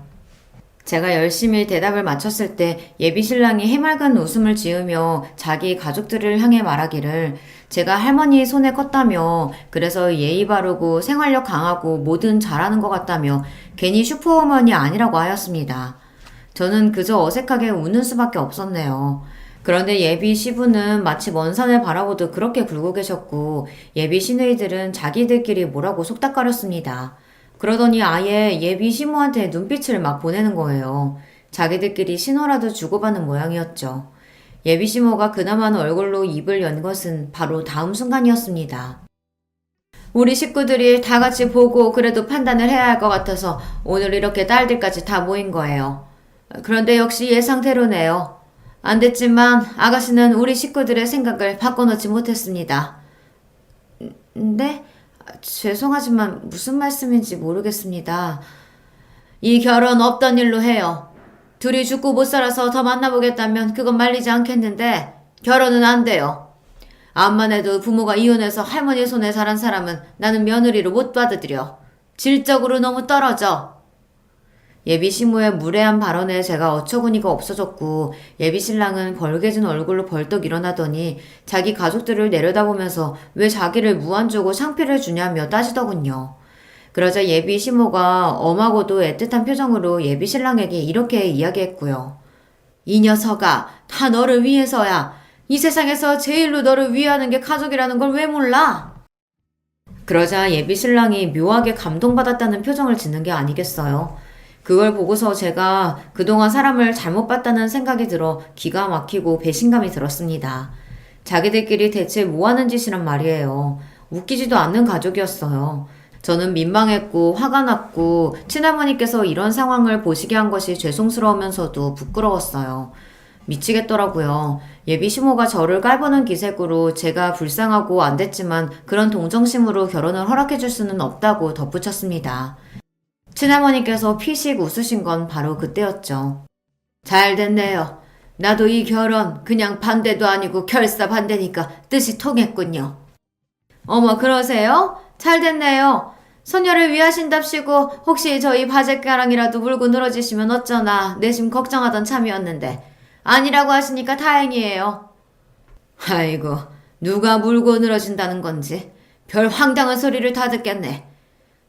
제가 열심히 대답을 마쳤을 때 예비 신랑이 해맑은 웃음을 지으며 자기 가족들을 향해 말하기를 제가 할머니 손에 컸다며 그래서 예의 바르고 생활력 강하고 뭐든 잘하는 것 같다며 괜히 슈퍼우먼이 아니라고 하였습니다. 저는 그저 어색하게 웃는 수밖에 없었네요. 그런데 예비 시부는 마치 먼 산을 바라보듯 그렇게 굴고 계셨고 예비 시누이들은 자기들끼리 뭐라고 속닥거렸습니다. 그러더니 아예 예비 시모한테 눈빛을 막 보내는 거예요. 자기들끼리 신호라도 주고받는 모양이었죠. 예비 시모가 그나마는 얼굴로 입을 연 것은 바로 다음 순간이었습니다. 우리 식구들이 다 같이 보고 그래도 판단을 해야 할 것 같아서 오늘 이렇게 딸들까지 다 모인 거예요. 그런데 역시 예상대로네요. 안 됐지만 아가씨는 우리 식구들의 생각을 바꿔놓지 못했습니다. 네? 죄송하지만 무슨 말씀인지 모르겠습니다. 이 결혼 없던 일로 해요. 둘이 죽고 못 살아서 더 만나보겠다면 그건 말리지 않겠는데 결혼은 안 돼요. 암만 해도 부모가 이혼해서 할머니 손에 자란 사람은 나는 며느리로 못 받아들여. 질적으로 너무 떨어져. 예비 시모의 무례한 발언에 제가 어처구니가 없어졌고 예비 신랑은 벌개진 얼굴로 벌떡 일어나더니 자기 가족들을 내려다보면서 왜 자기를 무한주고 상피를 주냐며 따지더군요. 그러자 예비 시모가 엄하고도 애틋한 표정으로 예비 신랑에게 이렇게 이야기했고요. 이 녀석아, 다 너를 위해서야. 이 세상에서 제일로 너를 위하는 게 가족이라는 걸 왜 몰라? 그러자 예비 신랑이 묘하게 감동받았다는 표정을 짓는 게 아니겠어요. 그걸 보고서 제가 그동안 사람을 잘못 봤다는 생각이 들어 기가 막히고 배신감이 들었습니다. 자기들끼리 대체 뭐 하는 짓이란 말이에요. 웃기지도 않는 가족이었어요. 저는 민망했고 화가 났고 친할머니께서 이런 상황을 보시게 한 것이 죄송스러우면서도 부끄러웠어요. 미치겠더라고요. 예비 시모가 저를 깔보는 기색으로 제가 불쌍하고 안 됐지만 그런 동정심으로 결혼을 허락해줄 수는 없다고 덧붙였습니다. 친할머니께서 피식 웃으신 건 바로 그때였죠. 잘 됐네요. 나도 이 결혼 그냥 반대도 아니고 결사 반대니까 뜻이 통했군요. 어머 그러세요? 잘 됐네요. 소녀를 위하신답시고 혹시 저희 바제가랑이라도 물고 늘어지시면 어쩌나 내심 걱정하던 참이었는데 아니라고 하시니까 다행이에요. 아이고 누가 물고 늘어진다는 건지 별 황당한 소리를 다 듣겠네.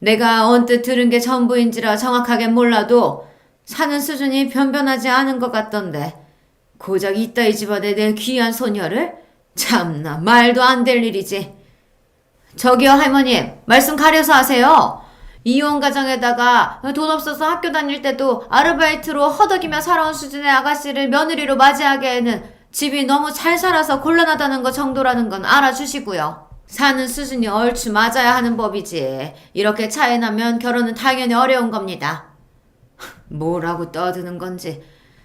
내가 언뜻 들은 게 전부인지라 정확하게 몰라도 사는 수준이 변변하지 않은 것 같던데 고작 이따위 집안에 내 귀한 소녀를? 참나 말도 안 될 일이지. 저기요 할머님 말씀 가려서 하세요. 이혼 가정에다가 돈 없어서 학교 다닐 때도 아르바이트로 허덕이며 살아온 수준의 아가씨를 며느리로 맞이하기에는 집이 너무 잘 살아서 곤란하다는 거 정도라는 건 알아주시고요. 사는 수준이 얼추 맞아야 하는 법이지. 이렇게 차이 나면 결혼은 당연히 어려운 겁니다. 뭐라고 떠드는 건지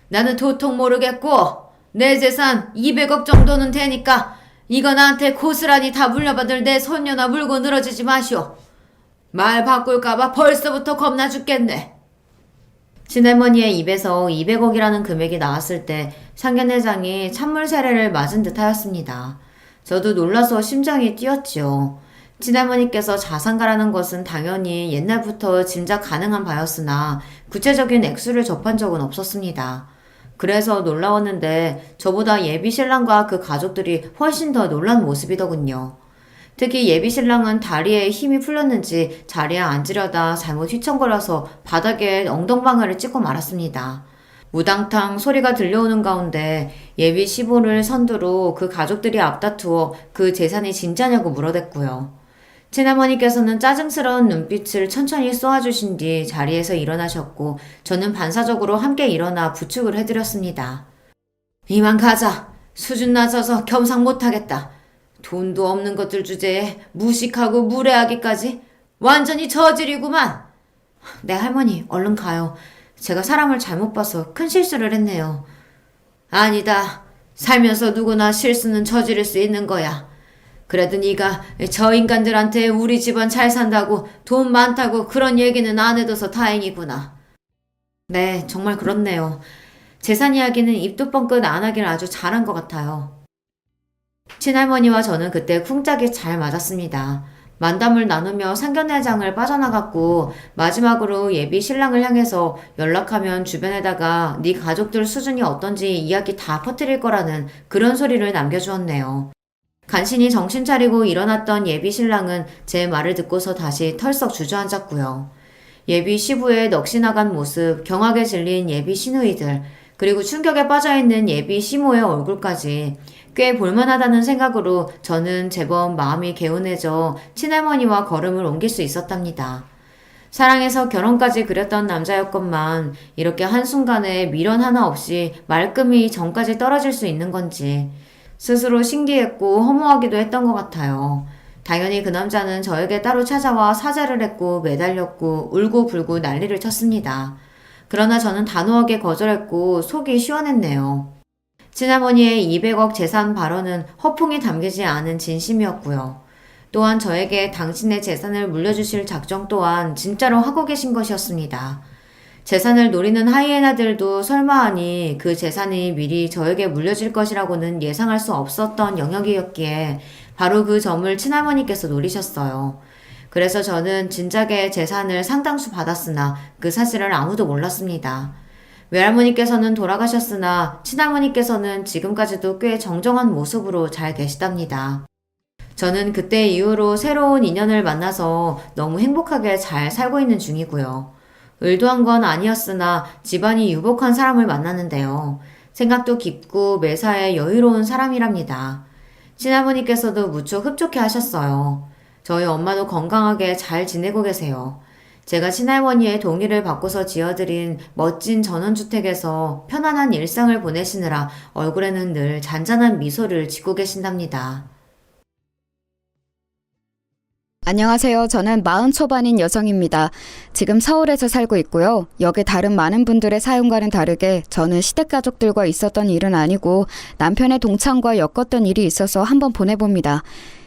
나는 도통 모르겠고 내 재산 200억 정도는 되니까 이거 나한테 고스란히 다 물려받을 내 손녀나 물고 늘어지지 마시오. 말 바꿀까봐 벌써부터 겁나 죽겠네. 친할머니의 입에서 200억이라는 금액이 나왔을 때 상견례장이 찬물 세례를 맞은 듯 하였습니다. 저도 놀라서 심장이 뛰었지요. 친할머니께서 자산가라는 것은 당연히 옛날부터 짐작 가능한 바였으나 구체적인 액수를 접한 적은 없었습니다. 그래서 놀라웠는데 저보다 예비 신랑과 그 가족들이 훨씬 더 놀란 모습이더군요. 특히 예비 신랑은 다리에 힘이 풀렸는지 자리에 앉으려다 잘못 휘청거려서 바닥에 엉덩방아를 찍고 말았습니다. 우당탕 소리가 들려오는 가운데 예비 시부를 선두로 그 가족들이 앞다투어 그 재산이 진짜냐고 물어댔고요. 친할머니께서는 짜증스러운 눈빛을 천천히 쏘아주신 뒤 자리에서 일어나셨고 저는 반사적으로 함께 일어나 부축을 해드렸습니다. 이만 가자. 수준 낮아서 겸상 못하겠다. 돈도 없는 것들 주제에 무식하고 무례하기까지 완전히 저질이구만. 네 할머니 얼른 가요. 제가 사람을 잘못 봐서 큰 실수를 했네요. 아니다. 살면서 누구나 실수는 저지를 수 있는 거야. 그래도 네가 저 인간들한테 우리 집안 잘 산다고 돈 많다고 그런 얘기는 안 해둬서 다행이구나. 네, 정말 그렇네요. 재산 이야기는 입도 뻥끗 안 하길 아주 잘한 것 같아요. 친할머니와 저는 그때 쿵짝이 잘 맞았습니다. 만담을 나누며 상견례장을 빠져나갔고 마지막으로 예비 신랑을 향해서 연락하면 주변에다가 네 가족들 수준이 어떤지 이야기 다 퍼뜨릴 거라는 그런 소리를 남겨주었네요. 간신히 정신 차리고 일어났던 예비 신랑은 제 말을 듣고서 다시 털썩 주저앉았고요. 예비 시부의 넋이 나간 모습, 경악에 질린 예비 시누이들, 그리고 충격에 빠져있는 예비 시모의 얼굴까지 꽤 볼만하다는 생각으로 저는 제법 마음이 개운해져 친할머니와 걸음을 옮길 수 있었답니다. 사랑해서 결혼까지 그렸던 남자였건만 이렇게 한순간에 미련 하나 없이 말끔히 정까지 떨어질 수 있는 건지 스스로 신기했고 허무하기도 했던 것 같아요. 당연히 그 남자는 저에게 따로 찾아와 사죄를 했고 매달렸고 울고불고 난리를 쳤습니다. 그러나 저는 단호하게 거절했고 속이 시원했네요. 친할머니의 200억 재산 발언은 허풍이 담기지 않은 진심이었고요. 또한 저에게 당신의 재산을 물려주실 작정 또한 진짜로 하고 계신 것이었습니다. 재산을 노리는 하이에나들도 설마하니 그 재산이 미리 저에게 물려질 것이라고는 예상할 수 없었던 영역이었기에 바로 그 점을 친할머니께서 노리셨어요. 그래서 저는 진작에 재산을 상당수 받았으나 그 사실을 아무도 몰랐습니다. 외할머니께서는 돌아가셨으나 친할머니께서는 지금까지도 꽤 정정한 모습으로 잘 계시답니다. 저는 그때 이후로 새로운 인연을 만나서 너무 행복하게 잘 살고 있는 중이고요. 의도한 건 아니었으나 집안이 유복한 사람을 만났는데요. 생각도 깊고 매사에 여유로운 사람이랍니다. 친할머니께서도 무척 흡족해 하셨어요. 저희 엄마도 건강하게 잘 지내고 계세요. 제가 친할머니의 동의를 받고서 지어드린 멋진 전원주택에서 편안한 일상을 보내시느라 얼굴에는 늘 잔잔한 미소를 짓고 계신답니다. 안녕하세요. 저는 40 초반인 여성입니다. 지금 서울에서 살고 있고요. 여기 다른 많은 분들의 사연과는 다르게 저는 시댁가족들과 있었던 일은 아니고 남편의 동창과 엮었던 일이 있어서 한번 보내봅니다.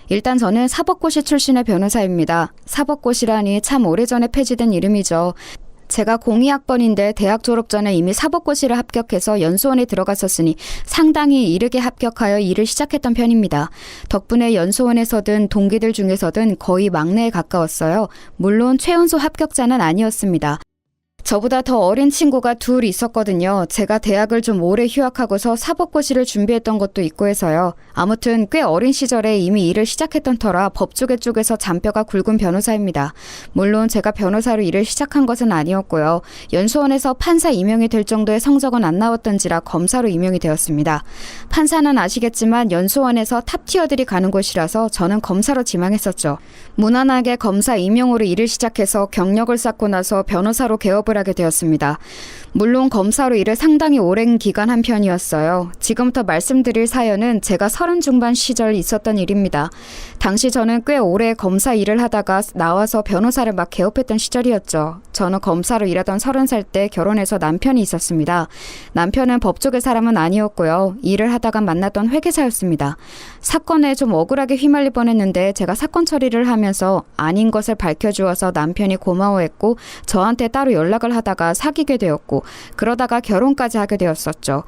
일단 저는 사법고시 출신의 변호사입니다. 사법고시라니 참 오래전에 폐지된 이름이죠. 제가 02학번인데 대학 졸업 전에 이미 사법고시를 합격해서 연수원에 들어갔었으니 상당히 이르게 합격하여 일을 시작했던 편입니다. 덕분에 연수원에서든 동기들 중에서든 거의 막내에 가까웠어요. 물론 최연소 합격자는 아니었습니다. 저보다 더 어린 친구가 둘 있었거든요. 제가 대학을 좀 오래 휴학하고서 사법고시를 준비했던 것도 있고 해서요. 아무튼 꽤 어린 시절에 이미 일을 시작했던 터라 법조계 쪽에서 잔뼈가 굵은 변호사입니다. 물론 제가 변호사로 일을 시작한 것은 아니었고요. 연수원에서 판사 임용이 될 정도의 성적은 안 나왔던지라 검사로 임용이 되었습니다. 판사는 아시겠지만 연수원에서 탑티어들이 가는 곳이라서 저는 검사로 지망했었죠. 무난하게 검사 임용으로 일을 시작해서 경력을 쌓고 나서 변호사로 개업을 하게 되었습니다. 물론 검사로 일을 상당히 오랜 기간 한 편이었어요. 지금부터 말씀드릴 사연은 제가 30 중반 시절 있었던 일입니다. 당시 저는 꽤 오래 검사 일을 하다가 나와서 변호사를 막 개업했던 시절이었죠. 저는 검사로 일하던 30살 때 결혼해서 남편이 있었습니다. 남편은 법조계 사람은 아니었고요. 일을 하다가 만났던 회계사였습니다. 사건에 좀 억울하게 휘말릴 뻔했는데 제가 사건 처리를 하면서 아닌 것을 밝혀주어서 남편이 고마워했고 저한테 따로 연락을 하다가 사귀게 되었고 그러다가 결혼까지 하게 되었었죠.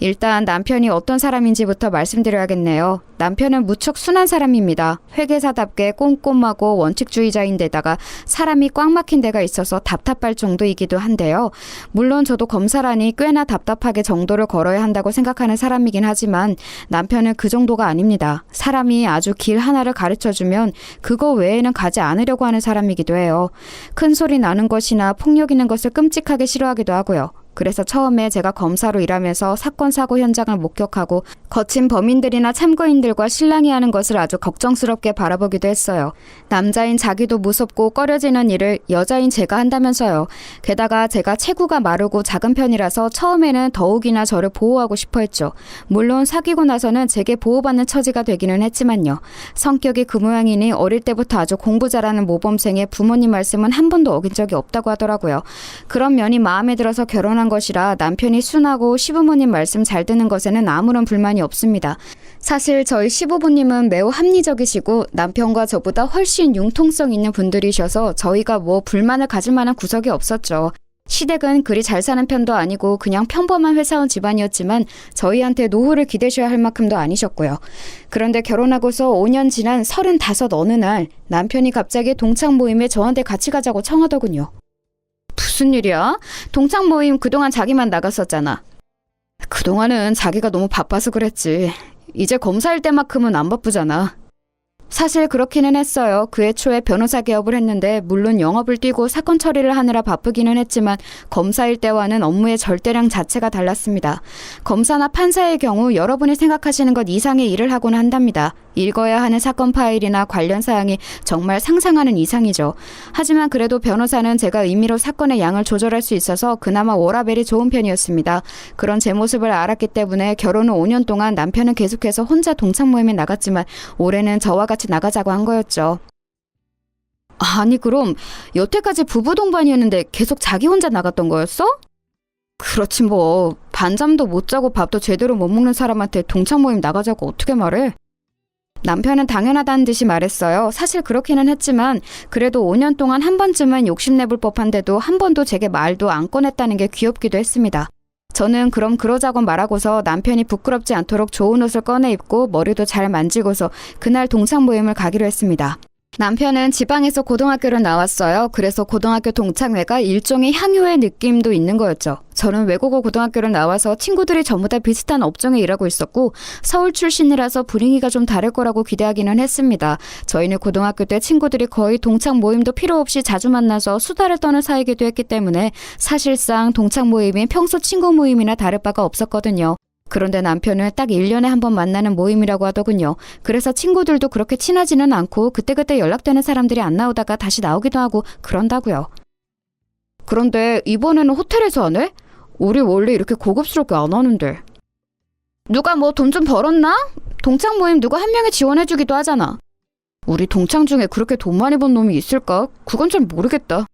일단 남편이 어떤 사람인지부터 말씀드려야겠네요. 남편은 무척 순한 사람입니다. 회계사답게 꼼꼼하고 원칙주의자인데다가 사람이 꽉 막힌 데가 있어서 답답할 정도이기도 한데요. 물론 저도 검사라니 꽤나 답답하게 정도를 걸어야 한다고 생각하는 사람이긴 하지만 남편은 그 정도가 아닙니다. 사람이 아주 길 하나를 가르쳐주면 그거 외에는 가지 않으려고 하는 사람이기도 해요. 큰 소리 나는 것이나 폭력 있는 것을 끔찍하게 싫어하기도 하고요. 그래서 처음에 제가 검사로 일하면서 사건 사고 현장을 목격하고 거친 범인들이나 참고인들과 실랑이 하는 것을 아주 걱정스럽게 바라보기도 했어요. 남자인 자기도 무섭고 꺼려지는 일을 여자인 제가 한다면서요. 게다가 제가 체구가 마르고 작은 편이라서 처음에는 더욱이나 저를 보호하고 싶어 했죠. 물론 사귀고 나서는 제게 보호받는 처지가 되기는 했지만요. 성격이 그 모양이니 어릴 때부터 아주 공부 잘하는 모범생의 부모님 말씀은 한 번도 어긴 적이 없다고 하더라고요. 그런 면이 마음에 들어서 결혼한 것이라 남편이 순하고 시부모님 말씀 잘 듣는 것에는 아무런 불만이 없습니다. 사실 저희 시부모님은 매우 합리적이시고 남편과 저보다 훨씬 융통성 있는 분들이셔서 저희가 뭐 불만을 가질 만한 구석이 없었죠. 시댁은 그리 잘 사는 편도 아니고 그냥 평범한 회사원 집안이었지만 저희한테 노후를 기대셔야 할 만큼도 아니셨고요. 그런데 결혼하고서 5년 지난 35 어느 날 남편이 갑자기 동창 모임에 저한테 같이 가자고 청하더군요. 무슨 일이야? 동창 모임 그동안 자기만 나갔었잖아. 그동안은 자기가 너무 바빠서 그랬지. 이제 검사일 때만큼은 안 바쁘잖아. 사실 그렇기는 했어요. 그해 초에 변호사 개업을 했는데 물론 영업을 뛰고 사건 처리를 하느라 바쁘기는 했지만 검사일 때와는 업무의 절대량 자체가 달랐습니다. 검사나 판사의 경우 여러분이 생각하시는 것 이상의 일을 하곤 한답니다. 읽어야 하는 사건 파일이나 관련 사항이 정말 상상하는 이상이죠. 하지만 그래도 변호사는 제가 의미로 사건의 양을 조절할 수 있어서 그나마 워라밸이 좋은 편이었습니다. 그런 제 모습을 알았기 때문에 결혼 후 5년 동안 남편은 계속해서 혼자 동창 모임에 나갔지만 올해는 저와 같이 나가자고 한 거였죠. 아니 그럼 여태까지 부부 동반이었는데 계속 자기 혼자 나갔던 거였어? 그렇지 뭐 반잠도 못 자고 밥도 제대로 못 먹는 사람한테 동창 모임 나가자고 어떻게 말해? 남편은 당연하다는 듯이 말했어요. 사실 그렇기는 했지만 그래도 5년 동안 한 번쯤은 욕심내볼 법한데도 한 번도 제게 말도 안 꺼냈다는 게 귀엽기도 했습니다. 저는 그럼 그러자고 말하고서 남편이 부끄럽지 않도록 좋은 옷을 꺼내 입고 머리도 잘 만지고서 그날 동창 모임을 가기로 했습니다. 남편은 지방에서 고등학교를 나왔어요. 그래서 고등학교 동창회가 일종의 향유의 느낌도 있는 거였죠. 저는 외국어 고등학교를 나와서 친구들이 전부 다 비슷한 업종에 일하고 있었고 서울 출신이라서 분위기가 좀 다를 거라고 기대하기는 했습니다. 저희는 고등학교 때 친구들이 거의 동창 모임도 필요 없이 자주 만나서 수다를 떠는 사이기도 했기 때문에 사실상 동창 모임이 평소 친구 모임이나 다를 바가 없었거든요. 그런데 남편은 딱 1년에 한 번 만나는 모임이라고 하더군요. 그래서 친구들도 그렇게 친하지는 않고 그때그때 연락되는 사람들이 안 나오다가 다시 나오기도 하고 그런다고요. 그런데 이번에는 호텔에서 하네? 우리 원래 이렇게 고급스럽게 안 하는데. 누가 뭐 돈 좀 벌었나? 동창 모임 누가 한 명이 지원해주기도 하잖아. 우리 동창 중에 그렇게 돈 많이 번 놈이 있을까? 그건 잘 모르겠다.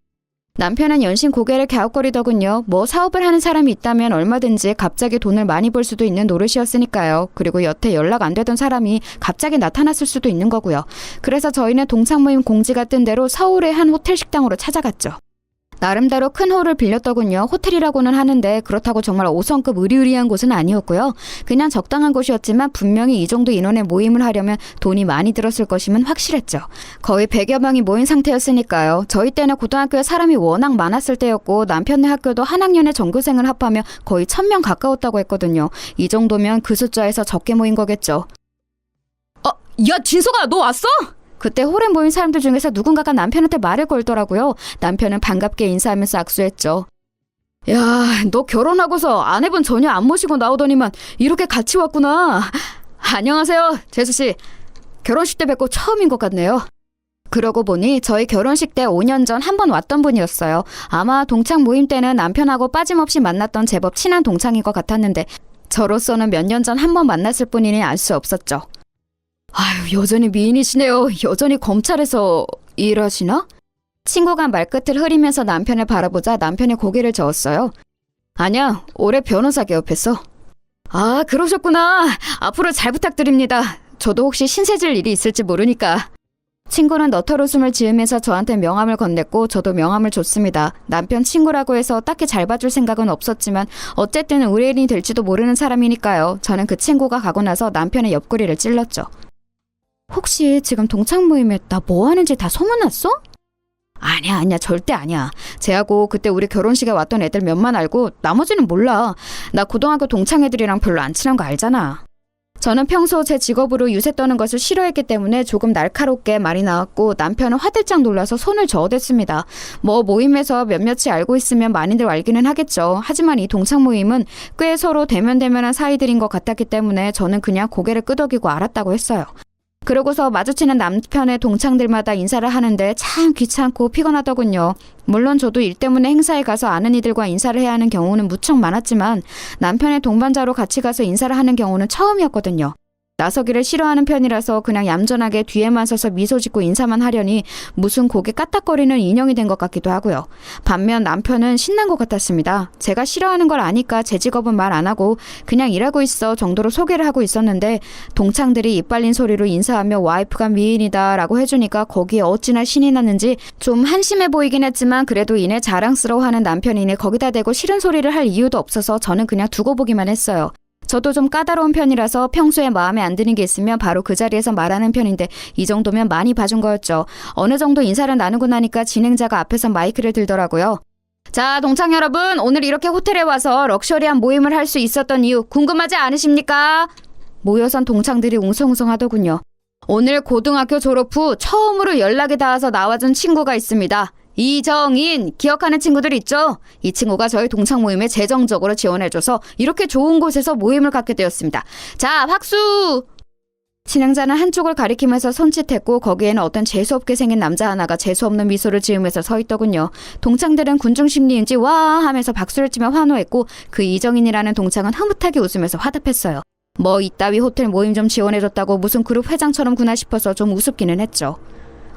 남편은 연신 고개를 갸웃거리더군요. 뭐 사업을 하는 사람이 있다면 얼마든지 갑자기 돈을 많이 벌 수도 있는 노릇이었으니까요. 그리고 여태 연락 안 되던 사람이 갑자기 나타났을 수도 있는 거고요. 그래서 저희는 동창 모임 공지가 뜬 대로 서울의 한 호텔 식당으로 찾아갔죠. 나름대로 큰 홀을 빌렸더군요. 호텔이라고는 하는데 그렇다고 정말 5성급 으리으리한 곳은 아니었고요. 그냥 적당한 곳이었지만 분명히 이 정도 인원의 모임을 하려면 돈이 많이 들었을 것임은 확실했죠. 거의 100여 명이 모인 상태였으니까요. 저희 때는 고등학교에 사람이 워낙 많았을 때였고 남편네 학교도 한 학년에 전교생을 합하면 거의 1000명 가까웠다고 했거든요. 이 정도면 그 숫자에서 적게 모인 거겠죠. 야 진석아 너 왔어? 그때 홀에 모인 사람들 중에서 누군가가 남편한테 말을 걸더라고요. 남편은 반갑게 인사하면서 악수했죠. 야, 너 결혼하고서 아내분 전혀 안 모시고 나오더니만 이렇게 같이 왔구나. 안녕하세요, 재수씨. 결혼식 때 뵙고 처음인 것 같네요. 그러고 보니 저희 결혼식 때 5년 전 한 번 왔던 분이었어요. 아마 동창 모임 때는 남편하고 빠짐없이 만났던 제법 친한 동창인 것 같았는데 저로서는 몇 년 전 한 번 만났을 뿐이니 알 수 없었죠. 아유, 여전히 미인이시네요. 여전히 검찰에서 일하시나? 친구가 말끝을 흐리면서 남편을 바라보자 남편의 고개를 저었어요. 아니야, 올해 변호사 개업했어. 아, 그러셨구나. 앞으로 잘 부탁드립니다. 저도 혹시 신세질 일이 있을지 모르니까. 친구는 너털 웃음을 지으면서 저한테 명함을 건넸고 저도 명함을 줬습니다. 남편 친구라고 해서 딱히 잘 봐줄 생각은 없었지만 어쨌든 의뢰인이 될지도 모르는 사람이니까요. 저는 그 친구가 가고 나서 남편의 옆구리를 찔렀죠. 혹시 지금 동창 모임에 나 뭐 하는지 다 소문났어? 아니야 절대 아니야. 쟤하고 그때 우리 결혼식에 왔던 애들 몇만 알고 나머지는 몰라. 나 고등학교 동창 애들이랑 별로 안 친한 거 알잖아. 저는 평소 제 직업으로 유세 떠는 것을 싫어했기 때문에 조금 날카롭게 말이 나왔고 남편은 화들짝 놀라서 손을 저어댔습니다. 뭐 모임에서 몇몇이 알고 있으면 많이들 알기는 하겠죠. 하지만 이 동창 모임은 꽤 서로 대면대면한 사이들인 것 같았기 때문에 저는 그냥 고개를 끄덕이고 알았다고 했어요. 그러고서 마주치는 남편의 동창들마다 인사를 하는데 참 귀찮고 피곤하더군요. 물론 저도 일 때문에 행사에 가서 아는 이들과 인사를 해야 하는 경우는 무척 많았지만 남편의 동반자로 같이 가서 인사를 하는 경우는 처음이었거든요. 나서기를 싫어하는 편이라서 그냥 얌전하게 뒤에만 서서 미소 짓고 인사만 하려니 무슨 고개 까딱거리는 인형이 된 것 같기도 하고요. 반면 남편은 신난 것 같았습니다. 제가 싫어하는 걸 아니까 제 직업은 말 안 하고 그냥 일하고 있어 정도로 소개를 하고 있었는데 동창들이 이빨린 소리로 인사하며 와이프가 미인이다 라고 해주니까 거기에 어찌나 신이 났는지 좀 한심해 보이긴 했지만 그래도 이내 자랑스러워하는 남편이니 거기다 대고 싫은 소리를 할 이유도 없어서 저는 그냥 두고 보기만 했어요. 저도 좀 까다로운 편이라서 평소에 마음에 안 드는 게 있으면 바로 그 자리에서 말하는 편인데 이 정도면 많이 봐준 거였죠. 어느 정도 인사를 나누고 나니까 진행자가 앞에서 마이크를 들더라고요. 자, 동창 여러분, 오늘 이렇게 호텔에 와서 럭셔리한 모임을 할 수 있었던 이유 궁금하지 않으십니까? 모여선 동창들이 웅성웅성 하더군요. 오늘 고등학교 졸업 후 처음으로 연락이 닿아서 나와준 친구가 있습니다. 이정인 기억하는 친구들 있죠? 이 친구가 저희 동창 모임에 재정적으로 지원해줘서 이렇게 좋은 곳에서 모임을 갖게 되었습니다. 자, 박수! 진행자는 한쪽을 가리키면서 손짓했고 거기에는 어떤 재수없게 생긴 남자 하나가 재수없는 미소를 지으면서 서 있더군요. 동창들은 군중심리인지 와 하면서 박수를 치며 환호했고 그 이정인이라는 동창은 흐뭇하게 웃으면서 화답했어요. 뭐 이따위 호텔 모임 좀 지원해줬다고 무슨 그룹 회장처럼구나 싶어서 좀 우습기는 했죠.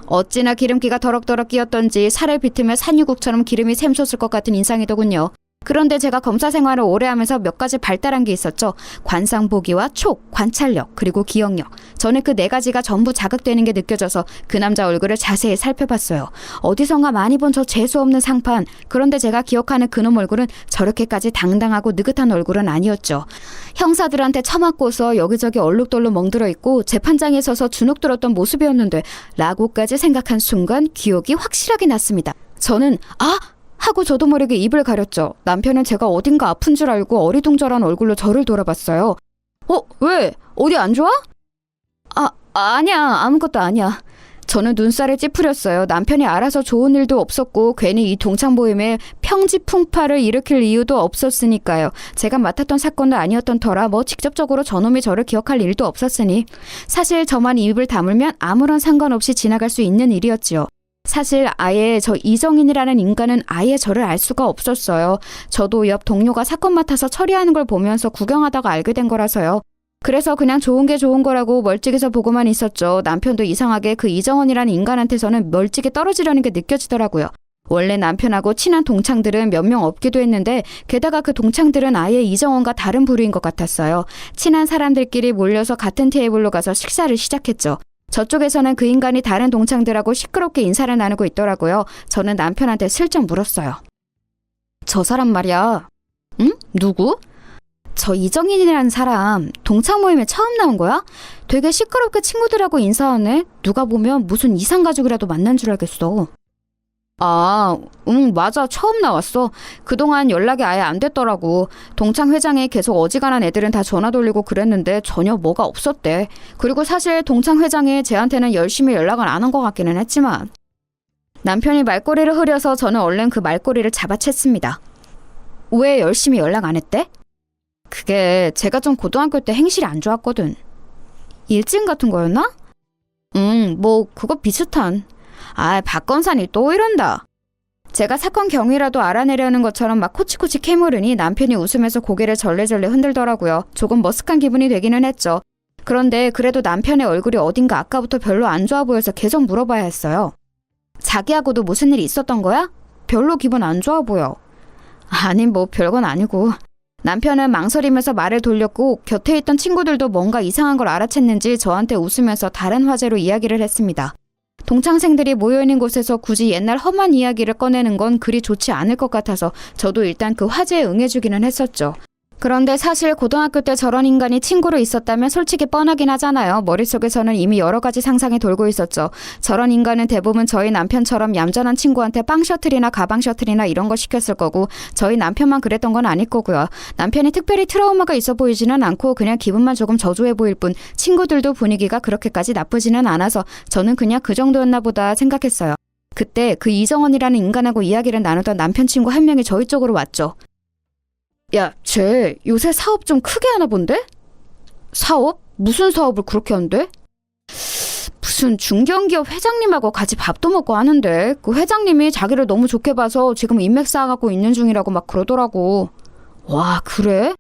어찌나 기름기가 더럭더럭 끼었던지 살을 비트며 산유국처럼 기름이 샘솟을 것 같은 인상이더군요. 그런데 제가 검사 생활을 오래 하면서 몇 가지 발달한 게 있었죠. 관상보기와 촉, 관찰력, 그리고 기억력. 저는 그 4가지가 전부 자극되는 게 느껴져서 그 남자 얼굴을 자세히 살펴봤어요. 어디선가 많이 본 저 재수없는 상판. 그런데 제가 기억하는 그놈 얼굴은 저렇게까지 당당하고 느긋한 얼굴은 아니었죠. 형사들한테 처맞고서 여기저기 얼룩덜룩 멍들어 있고 재판장에 서서 주눅 들었던 모습이었는데 라고까지 생각한 순간 기억이 확실하게 났습니다. 저는 하고 저도 모르게 입을 가렸죠. 남편은 제가 어딘가 아픈 줄 알고 어리둥절한 얼굴로 저를 돌아봤어요. 왜? 어디 안 좋아? 아니야. 아무것도 아니야. 저는 눈살을 찌푸렸어요. 남편이 알아서 좋은 일도 없었고 괜히 이 동창 모임에 평지풍파를 일으킬 이유도 없었으니까요. 제가 맡았던 사건도 아니었던 터라 뭐 직접적으로 저놈이 저를 기억할 일도 없었으니 사실 저만 입을 다물면 아무런 상관없이 지나갈 수 있는 일이었지요. 사실 아예 저 이정인이라는 인간은 아예 저를 알 수가 없었어요. 저도 옆 동료가 사건 맡아서 처리하는 걸 보면서 구경하다가 알게 된 거라서요. 그래서 그냥 좋은 게 좋은 거라고 멀찍이서 보고만 있었죠. 남편도 이상하게 그 이정원이라는 인간한테서는 멀찍이 떨어지려는 게 느껴지더라고요. 원래 남편하고 친한 동창들은 몇 명 없기도 했는데 게다가 그 동창들은 아예 이정원과 다른 부류인 것 같았어요. 친한 사람들끼리 몰려서 같은 테이블로 가서 식사를 시작했죠. 저쪽에서는 그 인간이 다른 동창들하고 시끄럽게 인사를 나누고 있더라고요. 저는 남편한테 슬쩍 물었어요. 저 사람 말이야. 응? 누구? 저 이정인이라는 사람 동창 모임에 처음 나온 거야? 되게 시끄럽게 친구들하고 인사하네. 누가 보면 무슨 이상가족이라도 만난 줄 알겠어. 응, 맞아. 처음 나왔어. 그동안 연락이 아예 안 됐더라고. 동창 회장에 계속 어지간한 애들은 다 전화 돌리고 그랬는데 전혀 뭐가 없었대. 그리고 사실 동창 회장이 쟤한테는 열심히 연락을 안 한 것 같기는 했지만. 남편이 말꼬리를 흐려서 저는 얼른 그 말꼬리를 잡아챘습니다. 왜 열심히 연락 안 했대? 그게 제가 좀 고등학교 때 행실이 안 좋았거든. 일진 같은 거였나? 뭐 그거 비슷한. 박건산이 또 이런다. 제가 사건 경위라도 알아내려는 것처럼 막 코치코치 캐물으니 남편이 웃으면서 고개를 절레절레 흔들더라고요. 조금 머쓱한 기분이 되기는 했죠. 그런데 그래도 남편의 얼굴이 어딘가 아까부터 별로 안 좋아 보여서 계속 물어봐야 했어요. 자기하고도 무슨 일이 있었던 거야? 별로 기분 안 좋아 보여. 아니 뭐 별건 아니고. 남편은 망설이면서 말을 돌렸고 곁에 있던 친구들도 뭔가 이상한 걸 알아챘는지 저한테 웃으면서 다른 화제로 이야기를 했습니다. 동창생들이 모여있는 곳에서 굳이 옛날 험한 이야기를 꺼내는 건 그리 좋지 않을 것 같아서 저도 일단 그 화제에 응해주기는 했었죠. 그런데 사실 고등학교 때 저런 인간이 친구로 있었다면 솔직히 뻔하긴 하잖아요. 머릿속에서는 이미 여러 가지 상상이 돌고 있었죠. 저런 인간은 대부분 저희 남편처럼 얌전한 친구한테 빵 셔틀이나 가방 셔틀이나 이런 거 시켰을 거고 저희 남편만 그랬던 건 아닐 거고요. 남편이 특별히 트라우마가 있어 보이지는 않고 그냥 기분만 조금 저조해 보일 뿐 친구들도 분위기가 그렇게까지 나쁘지는 않아서 저는 그냥 그 정도였나 보다 생각했어요. 그때 그 이정원이라는 인간하고 이야기를 나누던 남편 친구 한 명이 저희 쪽으로 왔죠. 야, 쟤 요새 사업 좀 크게 하나 본데? 사업? 무슨 사업을 그렇게 한대? 무슨 중견기업 회장님하고 같이 밥도 먹고 하는데 그 회장님이 자기를 너무 좋게 봐서 지금 인맥 쌓아가고 있는 중이라고 막 그러더라고. 와, 그래?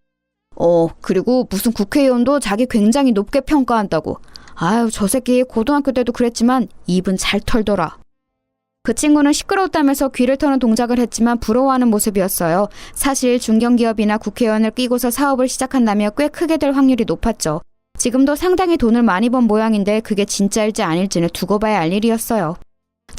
그리고 무슨 국회의원도 자기 굉장히 높게 평가한다고. 아유, 저 새끼 고등학교 때도 그랬지만 입은 잘 털더라. 그 친구는 시끄러웠다면서 귀를 터는 동작을 했지만 부러워하는 모습이었어요. 사실 중견기업이나 국회의원을 끼고서 사업을 시작한다면 꽤 크게 될 확률이 높았죠. 지금도 상당히 돈을 많이 번 모양인데 그게 진짜일지 아닐지는 두고 봐야 알 일이었어요.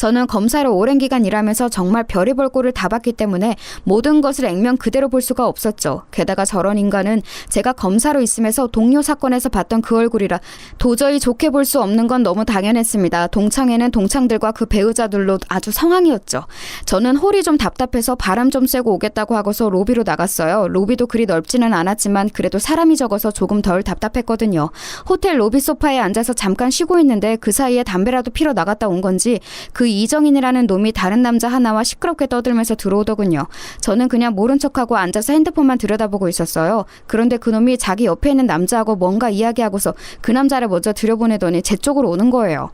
저는 검사를 오랜 기간 일하면서 정말 별의별 꼴을 다 봤기 때문에 모든 것을 액면 그대로 볼 수가 없었죠. 게다가 저런 인간은 제가 검사로 있으면서 동료 사건에서 봤던 그 얼굴이라 도저히 좋게 볼 수 없는 건 너무 당연했습니다. 동창회는 동창들과 그 배우자들로 아주 성황이었죠. 저는 홀이 좀 답답해서 바람 좀 쐬고 오겠다고 하고서 로비로 나갔어요. 로비도 그리 넓지는 않았지만 그래도 사람이 적어서 조금 덜 답답했거든요. 호텔 로비 소파에 앉아서 잠깐 쉬고 있는데 그 사이에 담배라도 피러 나갔다 온 건지 그 이정인이라는 놈이 다른 남자 하나와 시끄럽게 떠들면서 들어오더군요. 저는 그냥 모른 척하고 앉아서 핸드폰만 들여다보고 있었어요. 그런데 그 놈이 자기 옆에 있는 남자하고 뭔가 이야기하고서 그 남자를 먼저 들여보내더니 제 쪽으로 오는 거예요.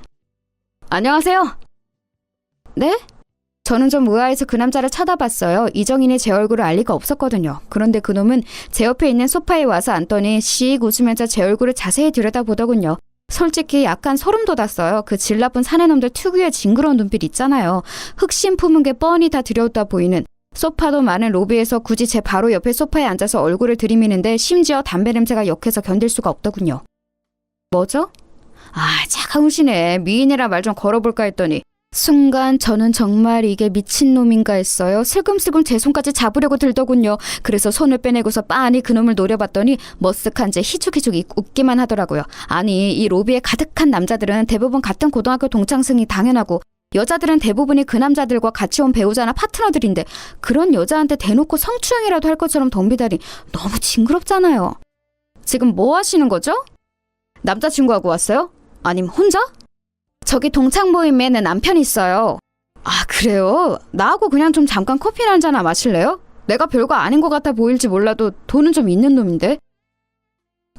안녕하세요. 네? 저는 좀 의아해서 그 남자를 쳐다봤어요. 이정인이 제 얼굴을 알 리가 없었거든요. 그런데 그 놈은 제 옆에 있는 소파에 와서 앉더니 씩 웃으면서 제 얼굴을 자세히 들여다보더군요. 솔직히 약간 소름 돋았어요. 그 질 나쁜 사내놈들 특유의 징그러운 눈빛 있잖아요. 흑심 품은 게 뻔히 다 들여다 보이는. 소파도 많은 로비에서 굳이 제 바로 옆에 소파에 앉아서 얼굴을 들이미는데 심지어 담배 냄새가 역해서 견딜 수가 없더군요. 뭐죠? 아, 차가우시네. 미인이라 말 좀 걸어볼까 했더니 순간 저는 정말 이게 미친놈인가 했어요. 슬금슬금 제 손까지 잡으려고 들더군요. 그래서 손을 빼내고서 빤히 그놈을 노려봤더니 머쓱한 채 희죽희죽 웃기만 하더라고요. 아니, 이 로비에 가득한 남자들은 대부분 같은 고등학교 동창생이 당연하고 여자들은 대부분이 그 남자들과 같이 온 배우자나 파트너들인데 그런 여자한테 대놓고 성추행이라도 할 것처럼 덤비다니 너무 징그럽잖아요. 지금 뭐 하시는 거죠? 남자친구하고 왔어요? 아님 혼자? 저기 동창 모임에는 남편이 있어요. 아, 그래요? 나하고 그냥 좀 잠깐 커피나 한잔 마실래요? 내가 별거 아닌 것 같아 보일지 몰라도 돈은 좀 있는 놈인데.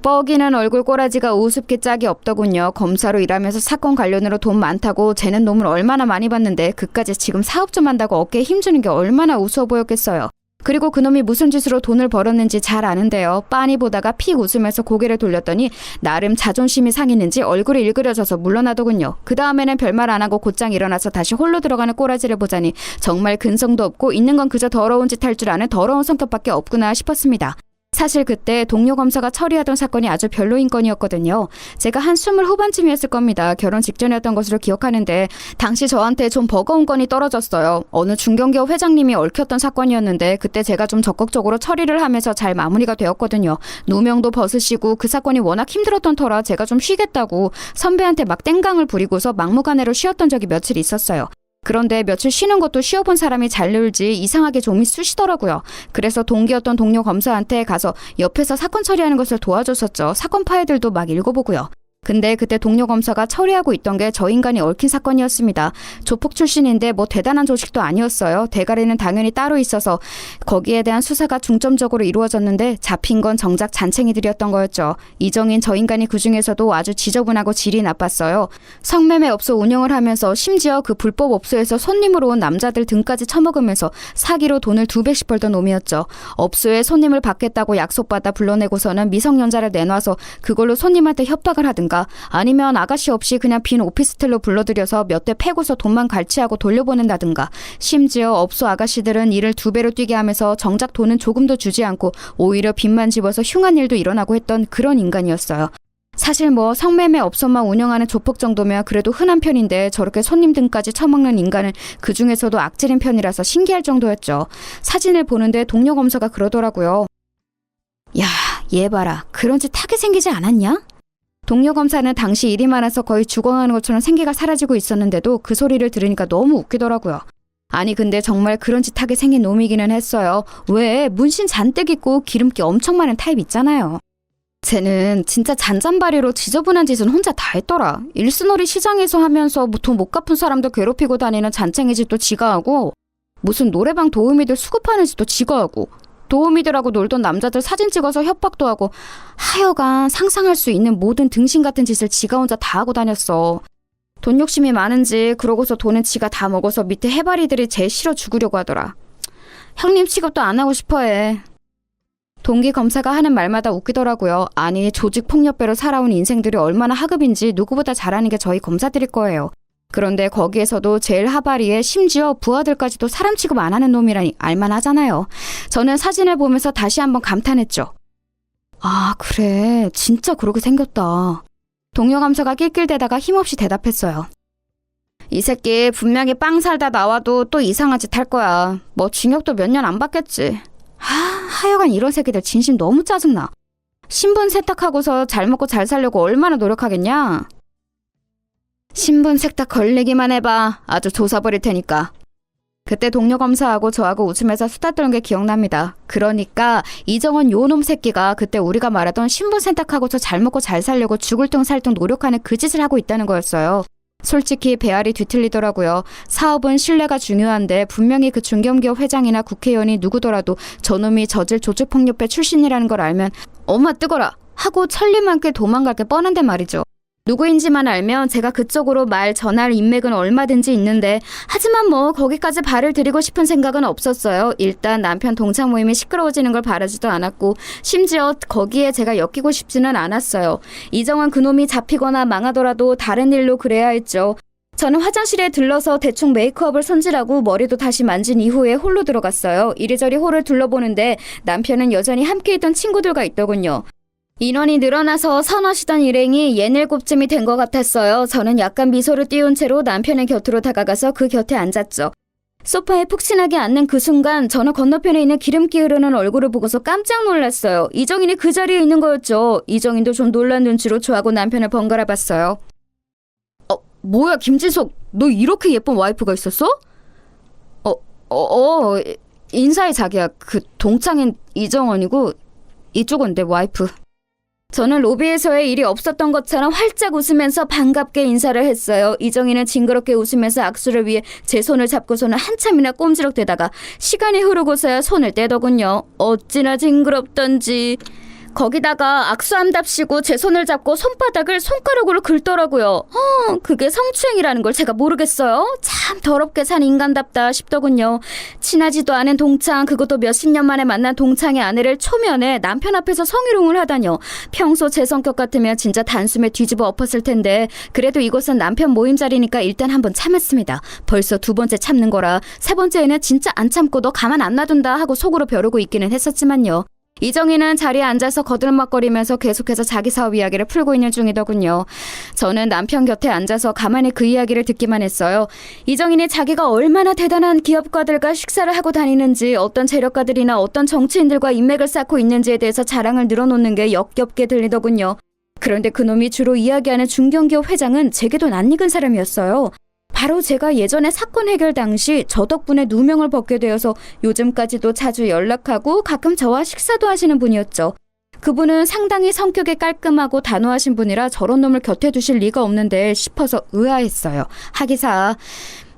뻐기는 얼굴 꼬라지가 우습게 짝이 없더군요. 검사로 일하면서 사건 관련으로 돈 많다고 쟤는 놈을 얼마나 많이 봤는데 그까지 지금 사업 좀 한다고 어깨에 힘주는 게 얼마나 우스워 보였겠어요. 그리고 그놈이 무슨 짓으로 돈을 벌었는지 잘 아는데요. 빤히 보다가 픽 웃으면서 고개를 돌렸더니 나름 자존심이 상했는지 얼굴이 일그러져서 물러나더군요. 그 다음에는 별말 안 하고 곧장 일어나서 다시 홀로 들어가는 꼬라지를 보자니 정말 근성도 없고 있는 건 그저 더러운 짓 할 줄 아는 더러운 성격밖에 없구나 싶었습니다. 사실 그때 동료 검사가 처리하던 사건이 아주 별로인 건이었거든요. 제가 한 20 후반쯤이었을 겁니다. 결혼 직전이었던 것으로 기억하는데 당시 저한테 좀 버거운 건이 떨어졌어요. 어느 중견기업 회장님이 얽혔던 사건이었는데 그때 제가 좀 적극적으로 처리를 하면서 잘 마무리가 되었거든요. 누명도 벗으시고 그 사건이 워낙 힘들었던 터라 제가 좀 쉬겠다고 선배한테 막 땡강을 부리고서 막무가내로 쉬었던 적이 며칠 있었어요. 그런데 며칠 쉬는 것도 쉬어본 사람이 잘 늘지 이상하게 좀이 쑤시더라고요. 그래서 동기였던 동료 검사한테 가서 옆에서 사건 처리하는 것을 도와줬었죠. 사건 파일들도 막 읽어보고요. 근데 그때 동료 검사가 처리하고 있던 게 저 인간이 얽힌 사건이었습니다. 조폭 출신인데 뭐 대단한 조직도 아니었어요. 대가리는 당연히 따로 있어서 거기에 대한 수사가 중점적으로 이루어졌는데 잡힌 건 정작 잔챙이들이었던 거였죠. 이정인 저 인간이 그중에서도 아주 지저분하고 질이 나빴어요. 성매매 업소 운영을 하면서 심지어 그 불법 업소에서 손님으로 온 남자들 등까지 처먹으면서 사기로 돈을 2배씩 벌던 놈이었죠. 업소에 손님을 받겠다고 약속받아 불러내고서는 미성년자를 내놔서 그걸로 손님한테 협박을 하든가 아니면 아가씨 없이 그냥 빈 오피스텔로 불러들여서 몇 대 패고서 돈만 갈취하고 돌려보낸다든가 심지어 업소 아가씨들은 일을 2배로 뛰게 하면서 정작 돈은 조금도 주지 않고 오히려 빚만 집어서 흉한 일도 일어나고 했던 그런 인간이었어요. 사실 뭐 성매매 업소만 운영하는 조폭 정도면 그래도 흔한 편인데 저렇게 손님 등까지 처먹는 인간은 그 중에서도 악질인 편이라서 신기할 정도였죠. 사진을 보는데 동료 검사가 그러더라고요. 야, 얘 봐라. 그런 짓 하게 생기지 않았냐? 동료 검사는 당시 일이 많아서 거의 죽어가는 것처럼 생기가 사라지고 있었는데도 그 소리를 들으니까 너무 웃기더라고요. 아니 근데 정말 그런 짓 하게 생긴 놈이기는 했어요. 왜 문신 잔뜩 있고 기름기 엄청 많은 타입 있잖아요. 쟤는 진짜 잔잔바리로 지저분한 짓은 혼자 다 했더라. 일순월이 시장에서 하면서 돈 못 갚은 사람들 괴롭히고 다니는 잔챙이 짓도 지가 하고 무슨 노래방 도우미들 수급하는 짓도 지가 하고 도우미들하고 놀던 남자들 사진 찍어서 협박도 하고 하여간 상상할 수 있는 모든 등신 같은 짓을 지가 혼자 다 하고 다녔어. 돈 욕심이 많은지 그러고서 돈은 지가 다 먹어서 밑에 해바리들이 제일 싫어 죽으려고 하더라. 형님 취급도 안 하고 싶어해. 동기 검사가 하는 말마다 웃기더라고요. 아니 조직 폭력배로 살아온 인생들이 얼마나 하급인지 누구보다 잘 아는 게 저희 검사들일 거예요. 그런데 거기에서도 제일 하바리에 심지어 부하들까지도 사람 취급 안 하는 놈이라니 알만하잖아요. 저는 사진을 보면서 다시 한번 감탄했죠. 아 그래 진짜 그렇게 생겼다. 동료 감사가 낄낄대다가 힘없이 대답했어요. 이 새끼 분명히 빵 살다 나와도 또 이상한 짓 할 거야. 뭐 징역도 몇 년 안 받겠지. 하여간 이런 새끼들 진심 너무 짜증나. 신분 세탁하고서 잘 먹고 잘 살려고 얼마나 노력하겠냐? 신분 세탁 걸리기만 해봐. 아주 조사버릴 테니까. 그때 동료 검사하고 저하고 웃으면서 수다 떠는 게 기억납니다. 그러니까 이정원 요놈 새끼가 그때 우리가 말하던 신분 세탁하고서 잘 먹고 잘 살려고 죽을 둥 살 둥 노력하는 그 짓을 하고 있다는 거였어요. 솔직히 배알이 뒤틀리더라고요. 사업은 신뢰가 중요한데 분명히 그 중견기업 회장이나 국회의원이 누구더라도 저놈이 저질 조직폭력배 출신이라는 걸 알면 엄마 뜨거라 하고 천리만께 도망갈 게 뻔한데 말이죠. 누구인지만 알면 제가 그쪽으로 말 전할 인맥은 얼마든지 있는데 하지만 뭐 거기까지 발을 들이고 싶은 생각은 없었어요. 일단 남편 동창 모임이 시끄러워지는 걸 바라지도 않았고 심지어 거기에 제가 엮이고 싶지는 않았어요. 이정원 그놈이 잡히거나 망하더라도 다른 일로 그래야 했죠. 저는 화장실에 들러서 대충 메이크업을 손질하고 머리도 다시 만진 이후에 홀로 들어갔어요. 이리저리 홀을 둘러보는데 남편은 여전히 함께 있던 친구들과 있더군요. 인원이 늘어나서 서너 시던 일행이 67쯤이 된 것 같았어요. 저는 약간 미소를 띄운 채로 남편의 곁으로 다가가서 그 곁에 앉았죠. 소파에 푹신하게 앉는 그 순간 저는 건너편에 있는 기름기 흐르는 얼굴을 보고서 깜짝 놀랐어요. 이정인이 그 자리에 있는 거였죠. 이정인도 좀 놀란 눈치로 저하고 남편을 번갈아 봤어요. 뭐야 김진석, 너 이렇게 예쁜 와이프가 있었어? 인사해 자기야. 그 동창인 이정원이고 이쪽은 내 와이프. 저는 로비에서의 일이 없었던 것처럼 활짝 웃으면서 반갑게 인사를 했어요. 이정희는 징그럽게 웃으면서 악수를 위해 제 손을 잡고서는 한참이나 꼼지락대다가 시간이 흐르고서야 손을 떼더군요. 어찌나 징그럽던지. 거기다가 악수함답시고 제 손을 잡고 손바닥을 손가락으로 긁더라고요. 그게 성추행이라는 걸 제가 모르겠어요. 참 더럽게 산 인간답다 싶더군요. 친하지도 않은 동창, 그것도 몇십 년 만에 만난 동창의 아내를 초면에 남편 앞에서 성희롱을 하다뇨. 평소 제 성격 같으면 진짜 단숨에 뒤집어 엎었을 텐데 그래도 이곳은 남편 모임 자리니까 일단 한번 참았습니다. 벌써 두 번째 참는 거라 세 번째에는 진짜 안 참고 너 가만 안 놔둔다 하고 속으로 벼르고 있기는 했었지만요. 이정희는 자리에 앉아서 거들먹거리면서 계속해서 자기 사업 이야기를 풀고 있는 중이더군요. 저는 남편 곁에 앉아서 가만히 그 이야기를 듣기만 했어요. 이정희는 자기가 얼마나 대단한 기업가들과 식사를 하고 다니는지, 어떤 재력가들이나 어떤 정치인들과 인맥을 쌓고 있는지에 대해서 자랑을 늘어놓는 게 역겹게 들리더군요. 그런데 그놈이 주로 이야기하는 중견기업 회장은 제게도 낯익은 사람이었어요. 바로 제가 예전에 사건 해결 당시 저 덕분에 누명을 벗게 되어서 요즘까지도 자주 연락하고 가끔 저와 식사도 하시는 분이었죠. 그분은 상당히 성격이 깔끔하고 단호하신 분이라 저런 놈을 곁에 두실 리가 없는데 싶어서 의아했어요. 하기사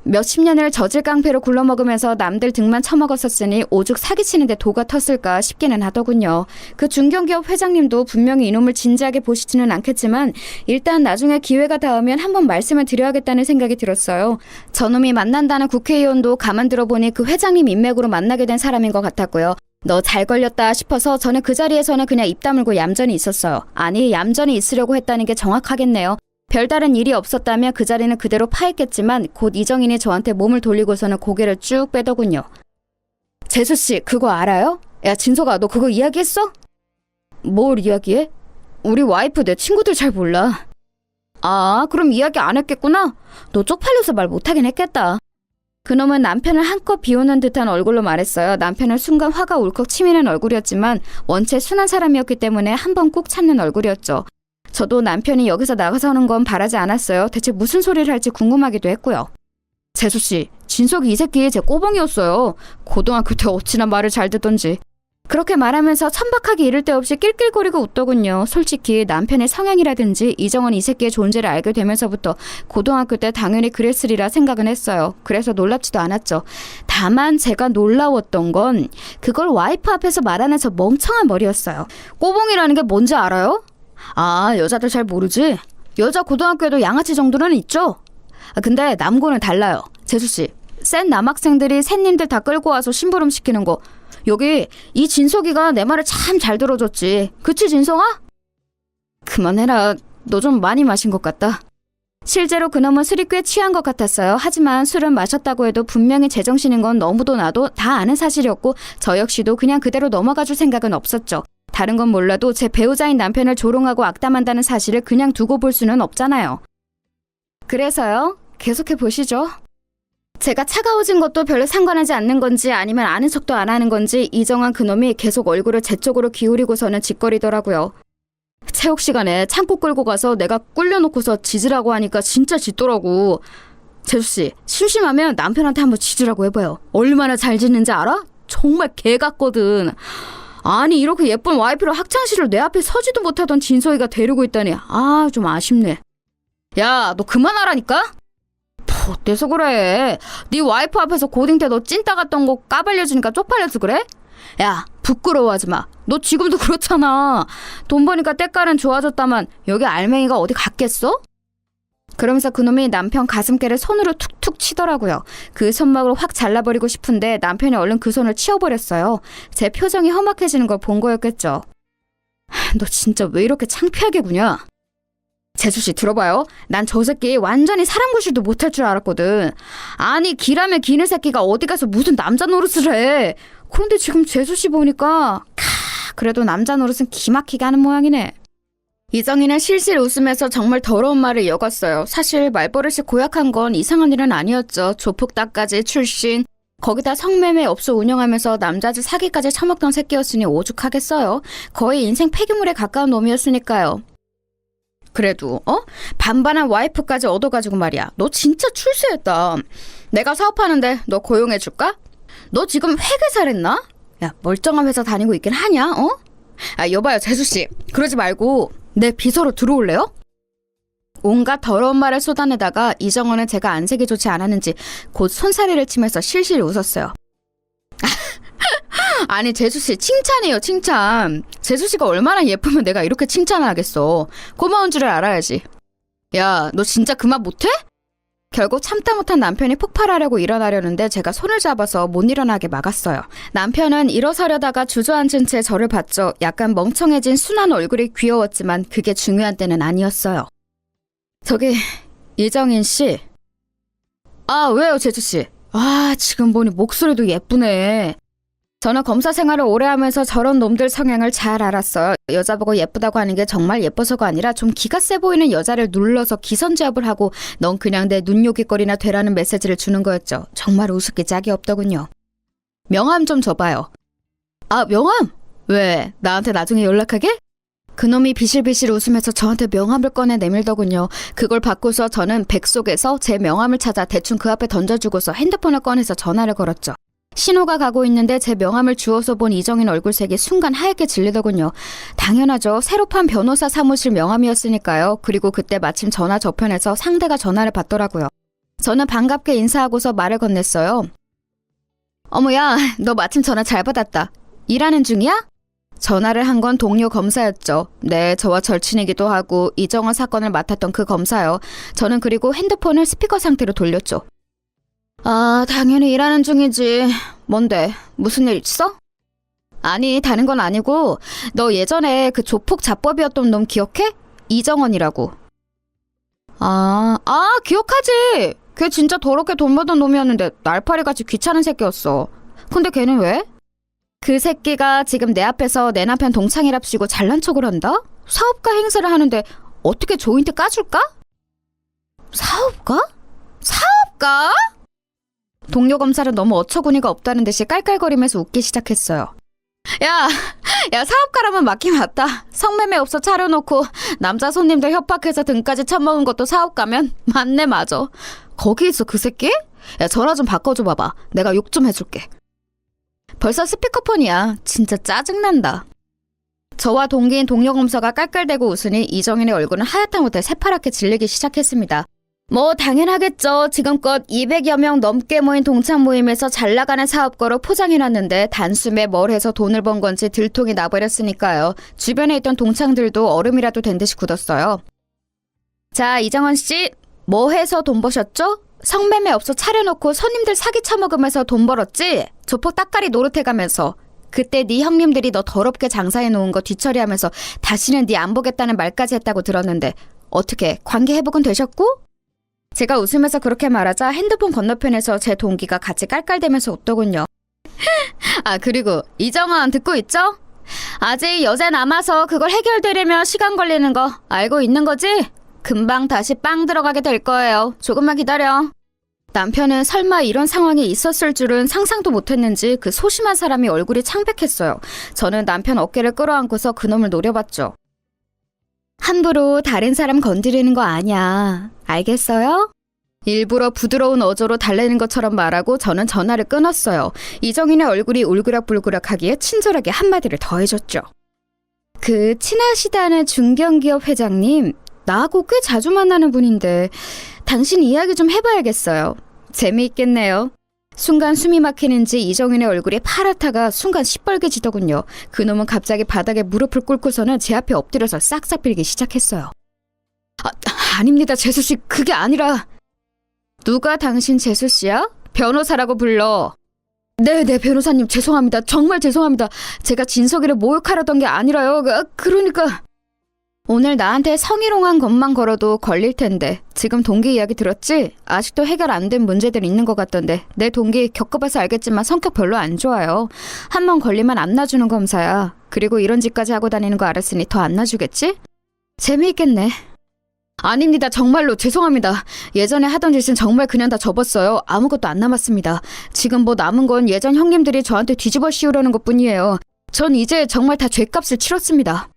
몇십 년을 저질 깡패로 굴러먹으면서 남들 등만 처먹었었으니 오죽 사기치는데 도가 텄을까 싶기는 하더군요. 그 중견기업 회장님도 분명히 이놈을 진지하게 보시지는 않겠지만 일단 나중에 기회가 닿으면 한번 말씀을 드려야겠다는 생각이 들었어요. 저놈이 만난다는 국회의원도 가만 들어보니 그 회장님 인맥으로 만나게 된 사람인 것 같았고요. 너 잘 걸렸다 싶어서 저는 그 자리에서는 그냥 입 다물고 얌전히 있었어요. 아니, 얌전히 있으려고 했다는 게 정확하겠네요. 별다른 일이 없었다면 그 자리는 그대로 파했겠지만 곧 이정인이 저한테 몸을 돌리고서는 고개를 쭉 빼더군요. 재수씨, 그거 알아요? 야, 진석아, 너 그거 이야기했어? 뭘 이야기해? 우리 와이프 내 친구들 잘 몰라. 아, 그럼 이야기 안 했겠구나? 너 쪽팔려서 말 못하긴 했겠다. 그놈은 남편을 한껏 비우는 듯한 얼굴로 말했어요. 남편은 순간 화가 울컥 치미는 얼굴이었지만 원체 순한 사람이었기 때문에 한 번 꾹 참는 얼굴이었죠. 저도 남편이 여기서 나가서는 건 바라지 않았어요. 대체 무슨 소리를 할지 궁금하기도 했고요. 재수씨, 진석이 이 새끼 제 꼬봉이었어요. 고등학교 때 어찌나 말을 잘 듣던지. 그렇게 말하면서 천박하게 이를 데 없이 낄낄거리고 웃더군요. 솔직히 남편의 성향이라든지 이정원 이 새끼의 존재를 알게 되면서부터 고등학교 때 당연히 그랬으리라 생각은 했어요. 그래서 놀랍지도 않았죠. 다만 제가 놀라웠던 건 그걸 와이프 앞에서 말하는 저 멍청한 머리였어요. 꼬봉이라는 게 뭔지 알아요? 아, 여자들 잘 모르지? 여자 고등학교에도 양아치 정도는 있죠? 근데 남고는 달라요. 재수씨, 센 남학생들이 샌님들 다 끌고 와서 심부름 시키는 거, 여기 이 진석이가 내 말을 참 잘 들어줬지. 그치 진석아? 그만해라. 너 좀 많이 마신 것 같다. 실제로 그놈은 술이 꽤 취한 것 같았어요. 하지만 술은 마셨다고 해도 분명히 제정신인 건 너무도 나도 다 아는 사실이었고 저 역시도 그냥 그대로 넘어가줄 생각은 없었죠. 다른 건 몰라도 제 배우자인 남편을 조롱하고 악담한다는 사실을 그냥 두고 볼 수는 없잖아요. 그래서요. 계속해 보시죠. 제가 차가워진 것도 별로 상관하지 않는 건지 아니면 아는 척도 안 하는 건지 이정환 그놈이 계속 얼굴을 제 쪽으로 기울이고서는 짓거리더라고요. 체육 시간에 창고 끌고 가서 내가 꿀려놓고서 짖으라고 하니까 진짜 짖더라고. 재수씨, 심심하면 남편한테 한번 짖으라고 해봐요. 얼마나 잘 짖는지 알아? 정말 개 같거든. 아니 이렇게 예쁜 와이프를 학창시절 내 앞에 서지도 못하던 진서이가 데리고 있다니 좀 아쉽네. 야, 너 그만하라니까? 어때서 그래? 네 와이프 앞에서 고딩 때 너 찐따 같던 거 까발려주니까 쪽팔려서 그래? 야, 부끄러워하지 마. 너 지금도 그렇잖아. 돈 버니까 때깔은 좋아졌다만 여기 알맹이가 어디 갔겠어? 그러면서 그놈이 남편 가슴께를 손으로 툭툭 치더라고요. 그 손목을 확 잘라버리고 싶은데 남편이 얼른 그 손을 치워버렸어요. 제 표정이 험악해지는 걸 본 거였겠죠. 너 진짜 왜 이렇게 창피하게 구냐? 재수씨 들어봐요. 난 저 새끼 완전히 사람 구실도 못할 줄 알았거든. 아니 기라며 기는 새끼가 어디 가서 무슨 남자 노릇을 해. 그런데 지금 재수씨 보니까 그래도 남자 노릇은 기막히게 하는 모양이네. 이정희는 실실 웃으면서 정말 더러운 말을 이어갔어요. 사실 말버릇이 고약한 건 이상한 일은 아니었죠. 조폭따까지 출신, 거기다 성매매 업소 운영하면서 남자들 사기까지 처먹던 새끼였으니 오죽하겠어요. 거의 인생 폐기물에 가까운 놈이었으니까요. 그래도 반반한 와이프까지 얻어가지고 말이야. 너 진짜 출세했다. 내가 사업하는데 너 고용해줄까? 너 지금 회계사랬나? 야, 멀쩡한 회사 다니고 있긴 하냐? 여봐요 재수씨, 그러지 말고 내 비서로 들어올래요? 온갖 더러운 말을 쏟아내다가 이정원은 제가 안색이 좋지 않았는지 곧 손사래를 치면서 실실 웃었어요. 아니 재수씨 칭찬이에요, 칭찬. 재수씨가 얼마나 예쁘면 내가 이렇게 칭찬을 하겠어. 고마운 줄을 알아야지. 야, 너 진짜 그 말 못해? 결국 참다 못한 남편이 폭발하려고 일어나려는데 제가 손을 잡아서 못 일어나게 막았어요. 남편은 일어서려다가 주저앉은 채 저를 봤죠. 약간 멍청해진 순한 얼굴이 귀여웠지만 그게 중요한 때는 아니었어요. 저기 이정인 씨. 왜요 재수씨? 지금 보니 목소리도 예쁘네. 저는 검사 생활을 오래 하면서 저런 놈들 성향을 잘 알았어요. 여자 보고 예쁘다고 하는 게 정말 예뻐서가 아니라 좀 기가 세 보이는 여자를 눌러서 기선제압을 하고 넌 그냥 내 눈요깃거리나 되라는 메시지를 주는 거였죠. 정말 우습게 짝이 없더군요. 명함 좀 줘봐요. 명함? 왜? 나한테 나중에 연락하게? 그놈이 비실비실 웃으면서 저한테 명함을 꺼내 내밀더군요. 그걸 받고서 저는 백 속에서 제 명함을 찾아 대충 그 앞에 던져주고서 핸드폰을 꺼내서 전화를 걸었죠. 신호가 가고 있는데 제 명함을 주워서 본 이정인 얼굴색이 순간 하얗게 질리더군요. 당연하죠. 새로 판 변호사 사무실 명함이었으니까요. 그리고 그때 마침 전화 저편에서 상대가 전화를 받더라고요. 저는 반갑게 인사하고서 말을 건넸어요. 어머야, 너 마침 전화 잘 받았다. 일하는 중이야? 전화를 한 건 동료 검사였죠. 네, 저와 절친이기도 하고 이정원 사건을 맡았던 그 검사요. 저는 그리고 핸드폰을 스피커 상태로 돌렸죠. 당연히 일하는 중이지. 뭔데? 무슨 일 있어? 아니, 다른 건 아니고 너 예전에 그 조폭 자법이었던 놈 기억해? 이정원이라고. 기억하지. 걔 진짜 더럽게 돈 벌던 놈이었는데 날파리같이 귀찮은 새끼였어. 근데 걔는 왜? 그 새끼가 지금 내 앞에서 내 남편 동창이랍시고 잘난 척을 한다? 사업가 행세를 하는데 어떻게 조인트 까줄까? 사업가? 사업가? 동료 검사는 너무 어처구니가 없다는 듯이 깔깔거리면서 웃기 시작했어요. 야, 사업가라면 맞긴 맞다. 성매매 업소 차려놓고 남자 손님들 협박해서 등까지 쳐먹은 것도 사업가면 맞네, 맞아. 거기 있어 그 새끼? 야, 전화 좀 바꿔줘 봐봐. 내가 욕 좀 해줄게. 벌써 스피커폰이야. 진짜 짜증난다. 저와 동기인 동료 검사가 깔깔대고 웃으니 이정인의 얼굴은 하얗다 못해 새파랗게 질리기 시작했습니다. 뭐 당연하겠죠. 지금껏 200여 명 넘게 모인 동창 모임에서 잘나가는 사업가로 포장해놨는데 단숨에 뭘 해서 돈을 번 건지 들통이 나버렸으니까요. 주변에 있던 동창들도 얼음이라도 된 듯이 굳었어요. 자, 이정원 씨, 뭐 해서 돈 버셨죠? 성매매 업소 차려놓고 손님들 사기 쳐먹으면서 돈 벌었지? 조폭 따까리 노릇해가면서. 그때 네 형님들이 너 더럽게 장사해놓은 거 뒤처리하면서 다시는 네 안 보겠다는 말까지 했다고 들었는데 어떻게 관계 회복은 되셨고? 제가 웃으면서 그렇게 말하자 핸드폰 건너편에서 제 동기가 같이 깔깔대면서 웃더군요. 그리고 이정원 듣고 있죠? 아직 여자 남아서 그걸 해결되려면 시간 걸리는 거 알고 있는 거지? 금방 다시 빵 들어가게 될 거예요. 조금만 기다려. 남편은 설마 이런 상황이 있었을 줄은 상상도 못했는지 그 소심한 사람이 얼굴이 창백했어요. 저는 남편 어깨를 끌어안고서 그놈을 노려봤죠. 함부로 다른 사람 건드리는 거 아니야. 알겠어요? 일부러 부드러운 어조로 달래는 것처럼 말하고 저는 전화를 끊었어요. 이정인의 얼굴이 울그락불그락하기에 친절하게 한마디를 더해줬죠. 그 친하시다는 중견기업 회장님, 나하고 꽤 자주 만나는 분인데 당신 이야기 좀 해봐야겠어요. 재미있겠네요. 순간 숨이 막히는지 이정인의 얼굴이 파랗다가 순간 시뻘개지더군요. 그놈은 갑자기 바닥에 무릎을 꿇고서는 제 앞에 엎드려서 싹싹 빌기 시작했어요. 아닙니다, 재수씨. 그게 아니라... 누가 당신 재수씨야? 변호사라고 불러. 네, 변호사님 죄송합니다. 정말 죄송합니다. 제가 진석이를 모욕하려던 게 아니라요. 그러니까... 오늘 나한테 성희롱한 것만 걸어도 걸릴 텐데 지금 동기 이야기 들었지? 아직도 해결 안 된 문제들 있는 것 같던데 내 동기 겪어봐서 알겠지만 성격 별로 안 좋아요. 한 번 걸리면 안 놔주는 검사야. 그리고 이런 짓까지 하고 다니는 거 알았으니 더 안 놔주겠지? 재미있겠네. 아닙니다. 정말로 죄송합니다. 예전에 하던 짓은 정말 그냥 다 접었어요. 아무것도 안 남았습니다. 지금 뭐 남은 건 예전 형님들이 저한테 뒤집어 씌우려는 것뿐이에요. 전 이제 정말 다 죗값을 치렀습니다.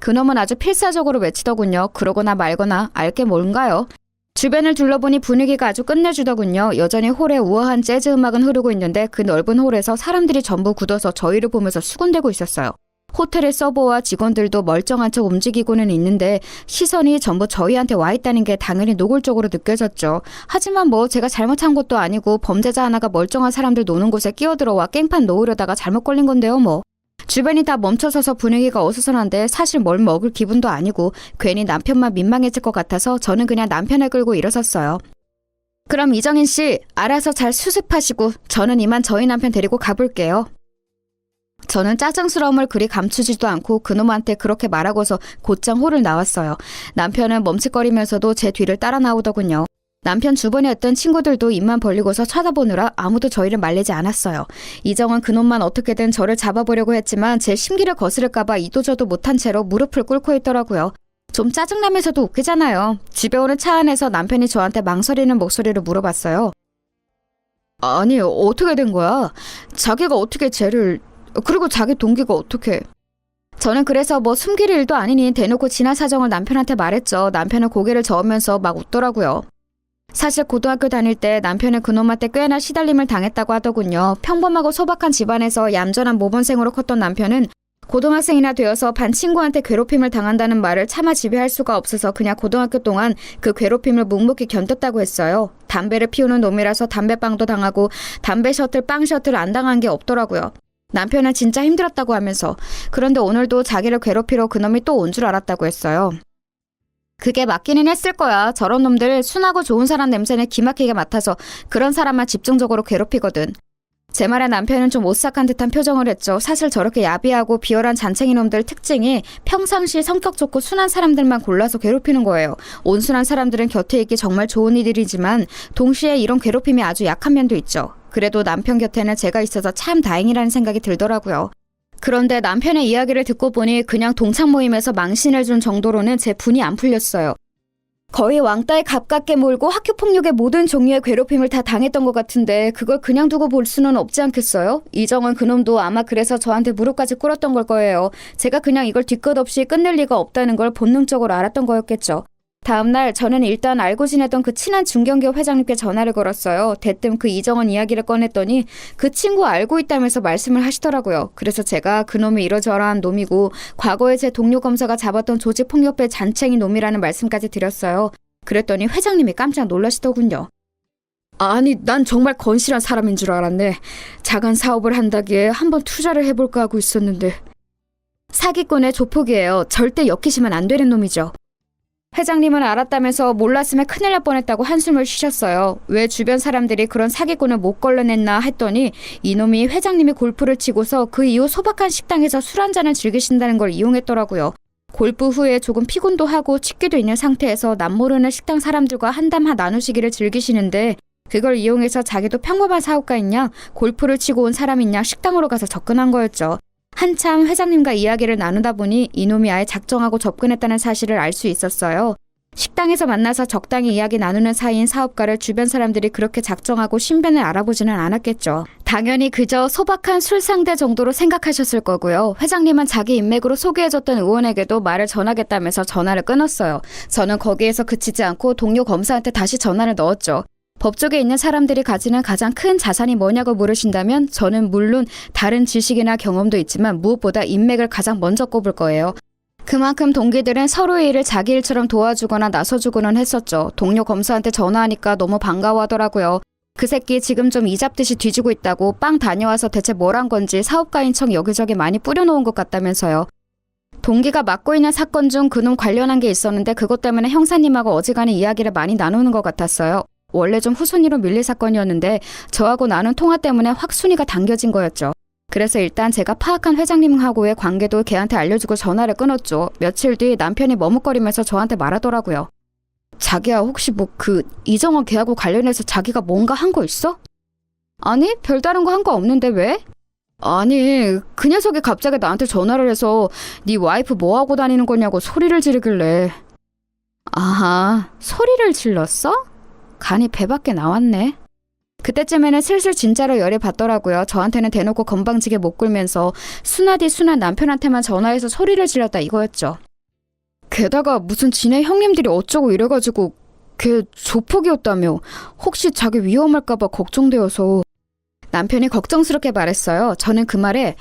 그놈은 아주 필사적으로 외치더군요. 그러거나 말거나 알게 뭔가요? 주변을 둘러보니 분위기가 아주 끝내주더군요. 여전히 홀에 우아한 재즈 음악은 흐르고 있는데 그 넓은 홀에서 사람들이 전부 굳어서 저희를 보면서 수군대고 있었어요. 호텔의 서버와 직원들도 멀쩡한 척 움직이고는 있는데 시선이 전부 저희한테 와 있다는 게 당연히 노골적으로 느껴졌죠. 하지만 뭐 제가 잘못한 것도 아니고 범죄자 하나가 멀쩡한 사람들 노는 곳에 끼어들어와 깽판 놓으려다가 잘못 걸린 건데요 뭐. 주변이 다 멈춰서서 분위기가 어수선한데 사실 뭘 먹을 기분도 아니고 괜히 남편만 민망해질 것 같아서 저는 그냥 남편을 끌고 일어섰어요. 그럼 이정인 씨, 알아서 잘 수습하시고 저는 이만 저희 남편 데리고 가볼게요. 저는 짜증스러움을 그리 감추지도 않고 그놈한테 그렇게 말하고서 곧장 홀을 나왔어요. 남편은 멈칫거리면서도 제 뒤를 따라 나오더군요. 남편 주변에 있던 친구들도 입만 벌리고서 쳐다보느라 아무도 저희를 말리지 않았어요. 이정은 그놈만 어떻게든 저를 잡아보려고 했지만 제 심기를 거스를까봐 이도저도 못한 채로 무릎을 꿇고 있더라고요. 좀 짜증나면서도 웃기잖아요. 집에 오는 차 안에서 남편이 저한테 망설이는 목소리로 물어봤어요. 아니, 어떻게 된 거야? 자기가 어떻게 쟤를... 그리고 자기 동기가 어떻게... 저는 그래서 뭐 숨길 일도 아니니 대놓고 지난 사정을 남편한테 말했죠. 남편은 고개를 저으면서 막 웃더라고요. 사실 고등학교 다닐 때 남편은 그놈한테 꽤나 시달림을 당했다고 하더군요. 평범하고 소박한 집안에서 얌전한 모범생으로 컸던 남편은 고등학생이나 되어서 반 친구한테 괴롭힘을 당한다는 말을 차마 지배할 수가 없어서 그냥 고등학교 동안 그 괴롭힘을 묵묵히 견뎠다고 했어요. 담배를 피우는 놈이라서 담배빵도 당하고 담배 셔틀, 빵 셔틀 안 당한 게 없더라고요. 남편은 진짜 힘들었다고 하면서. 그런데 오늘도 자기를 괴롭히러 그놈이 또 온 줄 알았다고 했어요. 그게 맞기는 했을 거야. 저런 놈들 순하고 좋은 사람 냄새는 기막히게 맡아서 그런 사람만 집중적으로 괴롭히거든. 제 말에 남편은 좀 오싹한 듯한 표정을 했죠. 사실 저렇게 야비하고 비열한 잔챙이 놈들 특징이 평상시 성격 좋고 순한 사람들만 골라서 괴롭히는 거예요. 온순한 사람들은 곁에 있기 정말 좋은 이들이지만 동시에 이런 괴롭힘이 아주 약한 면도 있죠. 그래도 남편 곁에는 제가 있어서 참 다행이라는 생각이 들더라고요. 그런데 남편의 이야기를 듣고 보니 그냥 동창 모임에서 망신을 준 정도로는 제 분이 안 풀렸어요. 거의 왕따에 가깝게 몰고 학교폭력의 모든 종류의 괴롭힘을 다 당했던 것 같은데 그걸 그냥 두고 볼 수는 없지 않겠어요? 이정은 그놈도 아마 그래서 저한테 무릎까지 꿇었던 걸 거예요. 제가 그냥 이걸 뒤끝 없이 끝낼 리가 없다는 걸 본능적으로 알았던 거였겠죠. 다음날 저는 일단 알고 지내던 그 친한 중견기업 회장님께 전화를 걸었어요. 대뜸 그 이정은 이야기를 꺼냈더니 그 친구 알고 있다면서 말씀을 하시더라고요. 그래서 제가 그놈이 이러저러한 놈이고 과거에 제 동료 검사가 잡았던 조직폭력배 잔챙이 놈이라는 말씀까지 드렸어요. 그랬더니 회장님이 깜짝 놀라시더군요. 아니, 난 정말 건실한 사람인 줄 알았네. 작은 사업을 한다기에 한번 투자를 해볼까 하고 있었는데. 사기꾼의 조폭이에요. 절대 엮이시면 안 되는 놈이죠. 회장님은 알았다면서 몰랐으면 큰일 날 뻔했다고 한숨을 쉬셨어요. 왜 주변 사람들이 그런 사기꾼을 못 걸러냈나 했더니 이놈이 회장님이 골프를 치고서 그 이후 소박한 식당에서 술 한잔을 즐기신다는 걸 이용했더라고요. 골프 후에 조금 피곤도 하고 취기도 있는 상태에서 남모르는 식당 사람들과 한담 나누시기를 즐기시는데 그걸 이용해서 자기도 평범한 사업가인 양 골프를 치고 온 사람인 양 식당으로 가서 접근한 거였죠. 한참 회장님과 이야기를 나누다 보니 이놈이 아예 작정하고 접근했다는 사실을 알 수 있었어요. 식당에서 만나서 적당히 이야기 나누는 사이인 사업가를 주변 사람들이 그렇게 작정하고 신변을 알아보지는 않았겠죠. 당연히 그저 소박한 술 상대 정도로 생각하셨을 거고요. 회장님은 자기 인맥으로 소개해줬던 의원에게도 말을 전하겠다면서 전화를 끊었어요. 저는 거기에서 그치지 않고 동료 검사한테 다시 전화를 넣었죠. 법조계에 있는 사람들이 가지는 가장 큰 자산이 뭐냐고 물으신다면 저는 물론 다른 지식이나 경험도 있지만 무엇보다 인맥을 가장 먼저 꼽을 거예요. 그만큼 동기들은 서로의 일을 자기 일처럼 도와주거나 나서주고는 했었죠. 동료 검사한테 전화하니까 너무 반가워하더라고요. 그 새끼 지금 좀 이잡듯이 뒤지고 있다고 빵 다녀와서 대체 뭘 한 건지 사업가인 척 여기저기 많이 뿌려놓은 것 같다면서요. 동기가 맡고 있는 사건 중 그놈 관련한 게 있었는데 그것 때문에 형사님하고 어지간히 이야기를 많이 나누는 것 같았어요. 원래 좀 후순위로 밀릴 사건이었는데 저하고 나눈 통화 때문에 확 순위가 당겨진 거였죠. 그래서 일단 제가 파악한 회장님하고의 관계도 걔한테 알려주고 전화를 끊었죠. 며칠 뒤 남편이 머뭇거리면서 저한테 말하더라고요. 자기야 혹시 이정원 걔하고 관련해서 자기가 뭔가 한 거 있어? 아니 별다른 거 한 거 없는데 왜? 아니 그 녀석이 갑자기 나한테 전화를 해서 네 와이프 뭐하고 다니는 거냐고 소리를 지르길래. 아하 소리를 질렀어? 간이 배 밖에 나왔네. 그때쯤에는 슬슬 진짜로 열이 받더라고요. 저한테는 대놓고 건방지게 못 굴면서 순하디 순한 남편한테만 전화해서 소리를 질렀다 이거였죠. 게다가 무슨 지네 형님들이 어쩌고 이래가지고 걔 조폭이었다며. 혹시 자기 위험할까봐 걱정되어서. 남편이 걱정스럽게 말했어요. 저는 그 말에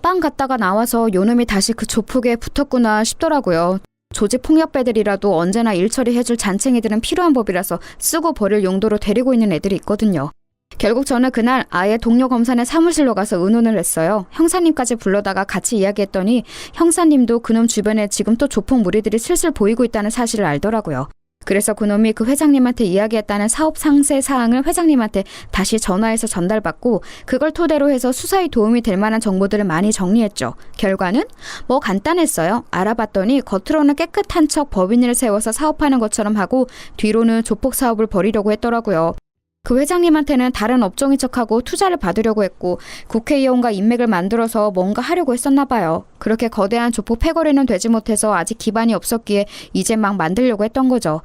빵 갔다가 나와서 요놈이 다시 그 조폭에 붙었구나 싶더라고요. 조직 폭력배들이라도 언제나 일 처리해줄 잔챙이들은 필요한 법이라서 쓰고 버릴 용도로 데리고 있는 애들이 있거든요. 결국 저는 그날 아예 동료 검사네 사무실로 가서 의논을 했어요. 형사님까지 불러다가 같이 이야기했더니 형사님도 그놈 주변에 지금 또 조폭 무리들이 슬슬 보이고 있다는 사실을 알더라고요. 그래서 그놈이 그 회장님한테 이야기했다는 사업 상세 사항을 회장님한테 다시 전화해서 전달받고 그걸 토대로 해서 수사에 도움이 될 만한 정보들을 많이 정리했죠. 결과는 뭐 간단했어요. 알아봤더니 겉으로는 깨끗한 척 법인을 세워서 사업하는 것처럼 하고 뒤로는 조폭 사업을 벌이려고 했더라고요. 그 회장님한테는 다른 업종인 척하고 투자를 받으려고 했고 국회의원과 인맥을 만들어서 뭔가 하려고 했었나 봐요. 그렇게 거대한 조폭 패거리는 되지 못해서 아직 기반이 없었기에 이제 막 만들려고 했던 거죠.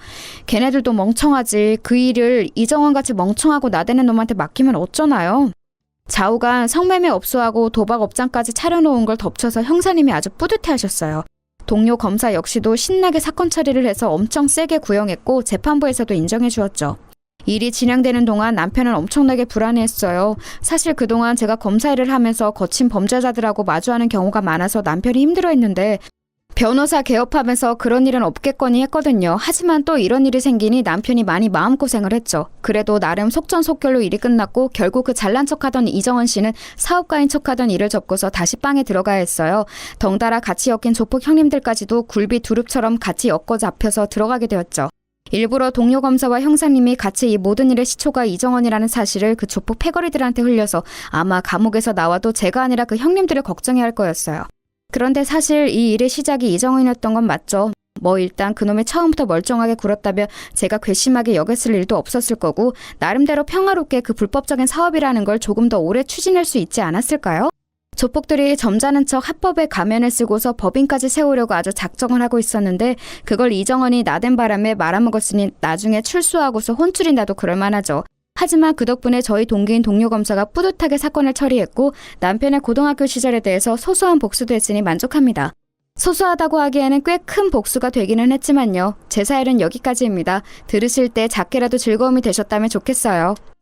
걔네들도 멍청하지. 그 일을 이정원같이 멍청하고 나대는 놈한테 맡기면 어쩌나요? 좌우간 성매매 업소하고 도박 업장까지 차려놓은 걸 덮쳐서 형사님이 아주 뿌듯해하셨어요. 동료 검사 역시도 신나게 사건 처리를 해서 엄청 세게 구형했고 재판부에서도 인정해 주었죠. 일이 진행되는 동안 남편은 엄청나게 불안해했어요. 사실 그동안 제가 검사 일을 하면서 거친 범죄자들하고 마주하는 경우가 많아서 남편이 힘들어했는데 변호사 개업하면서 그런 일은 없겠거니 했거든요. 하지만 또 이런 일이 생기니 남편이 많이 마음고생을 했죠. 그래도 나름 속전속결로 일이 끝났고 결국 그 잘난 척하던 이정원 씨는 사업가인 척하던 일을 접고서 다시 빵에 들어가야 했어요. 덩달아 같이 엮인 조폭 형님들까지도 굴비 두릅처럼 같이 엮어 잡혀서 들어가게 되었죠. 일부러 동료 검사와 형사님이 같이 이 모든 일의 시초가 이정원이라는 사실을 그 조폭 패거리들한테 흘려서 아마 감옥에서 나와도 제가 아니라 그 형님들을 걱정해야 할 거였어요. 그런데 사실 이 일의 시작이 이정원이었던 건 맞죠. 뭐 일단 그놈이 처음부터 멀쩡하게 굴었다면 제가 괘씸하게 여겼을 일도 없었을 거고 나름대로 평화롭게 그 불법적인 사업이라는 걸 조금 더 오래 추진할 수 있지 않았을까요? 조폭들이 점잖은 척 합법의 가면을 쓰고서 법인까지 세우려고 아주 작정을 하고 있었는데 그걸 이정원이 나댄 바람에 말아먹었으니 나중에 출소하고서 혼쭐이 나도 그럴 만하죠. 하지만 그 덕분에 저희 동기인 동료 검사가 뿌듯하게 사건을 처리했고 남편의 고등학교 시절에 대해서 소소한 복수도 했으니 만족합니다. 소소하다고 하기에는 꽤 큰 복수가 되기는 했지만요. 제 사연은 여기까지입니다. 들으실 때 작게라도 즐거움이 되셨다면 좋겠어요.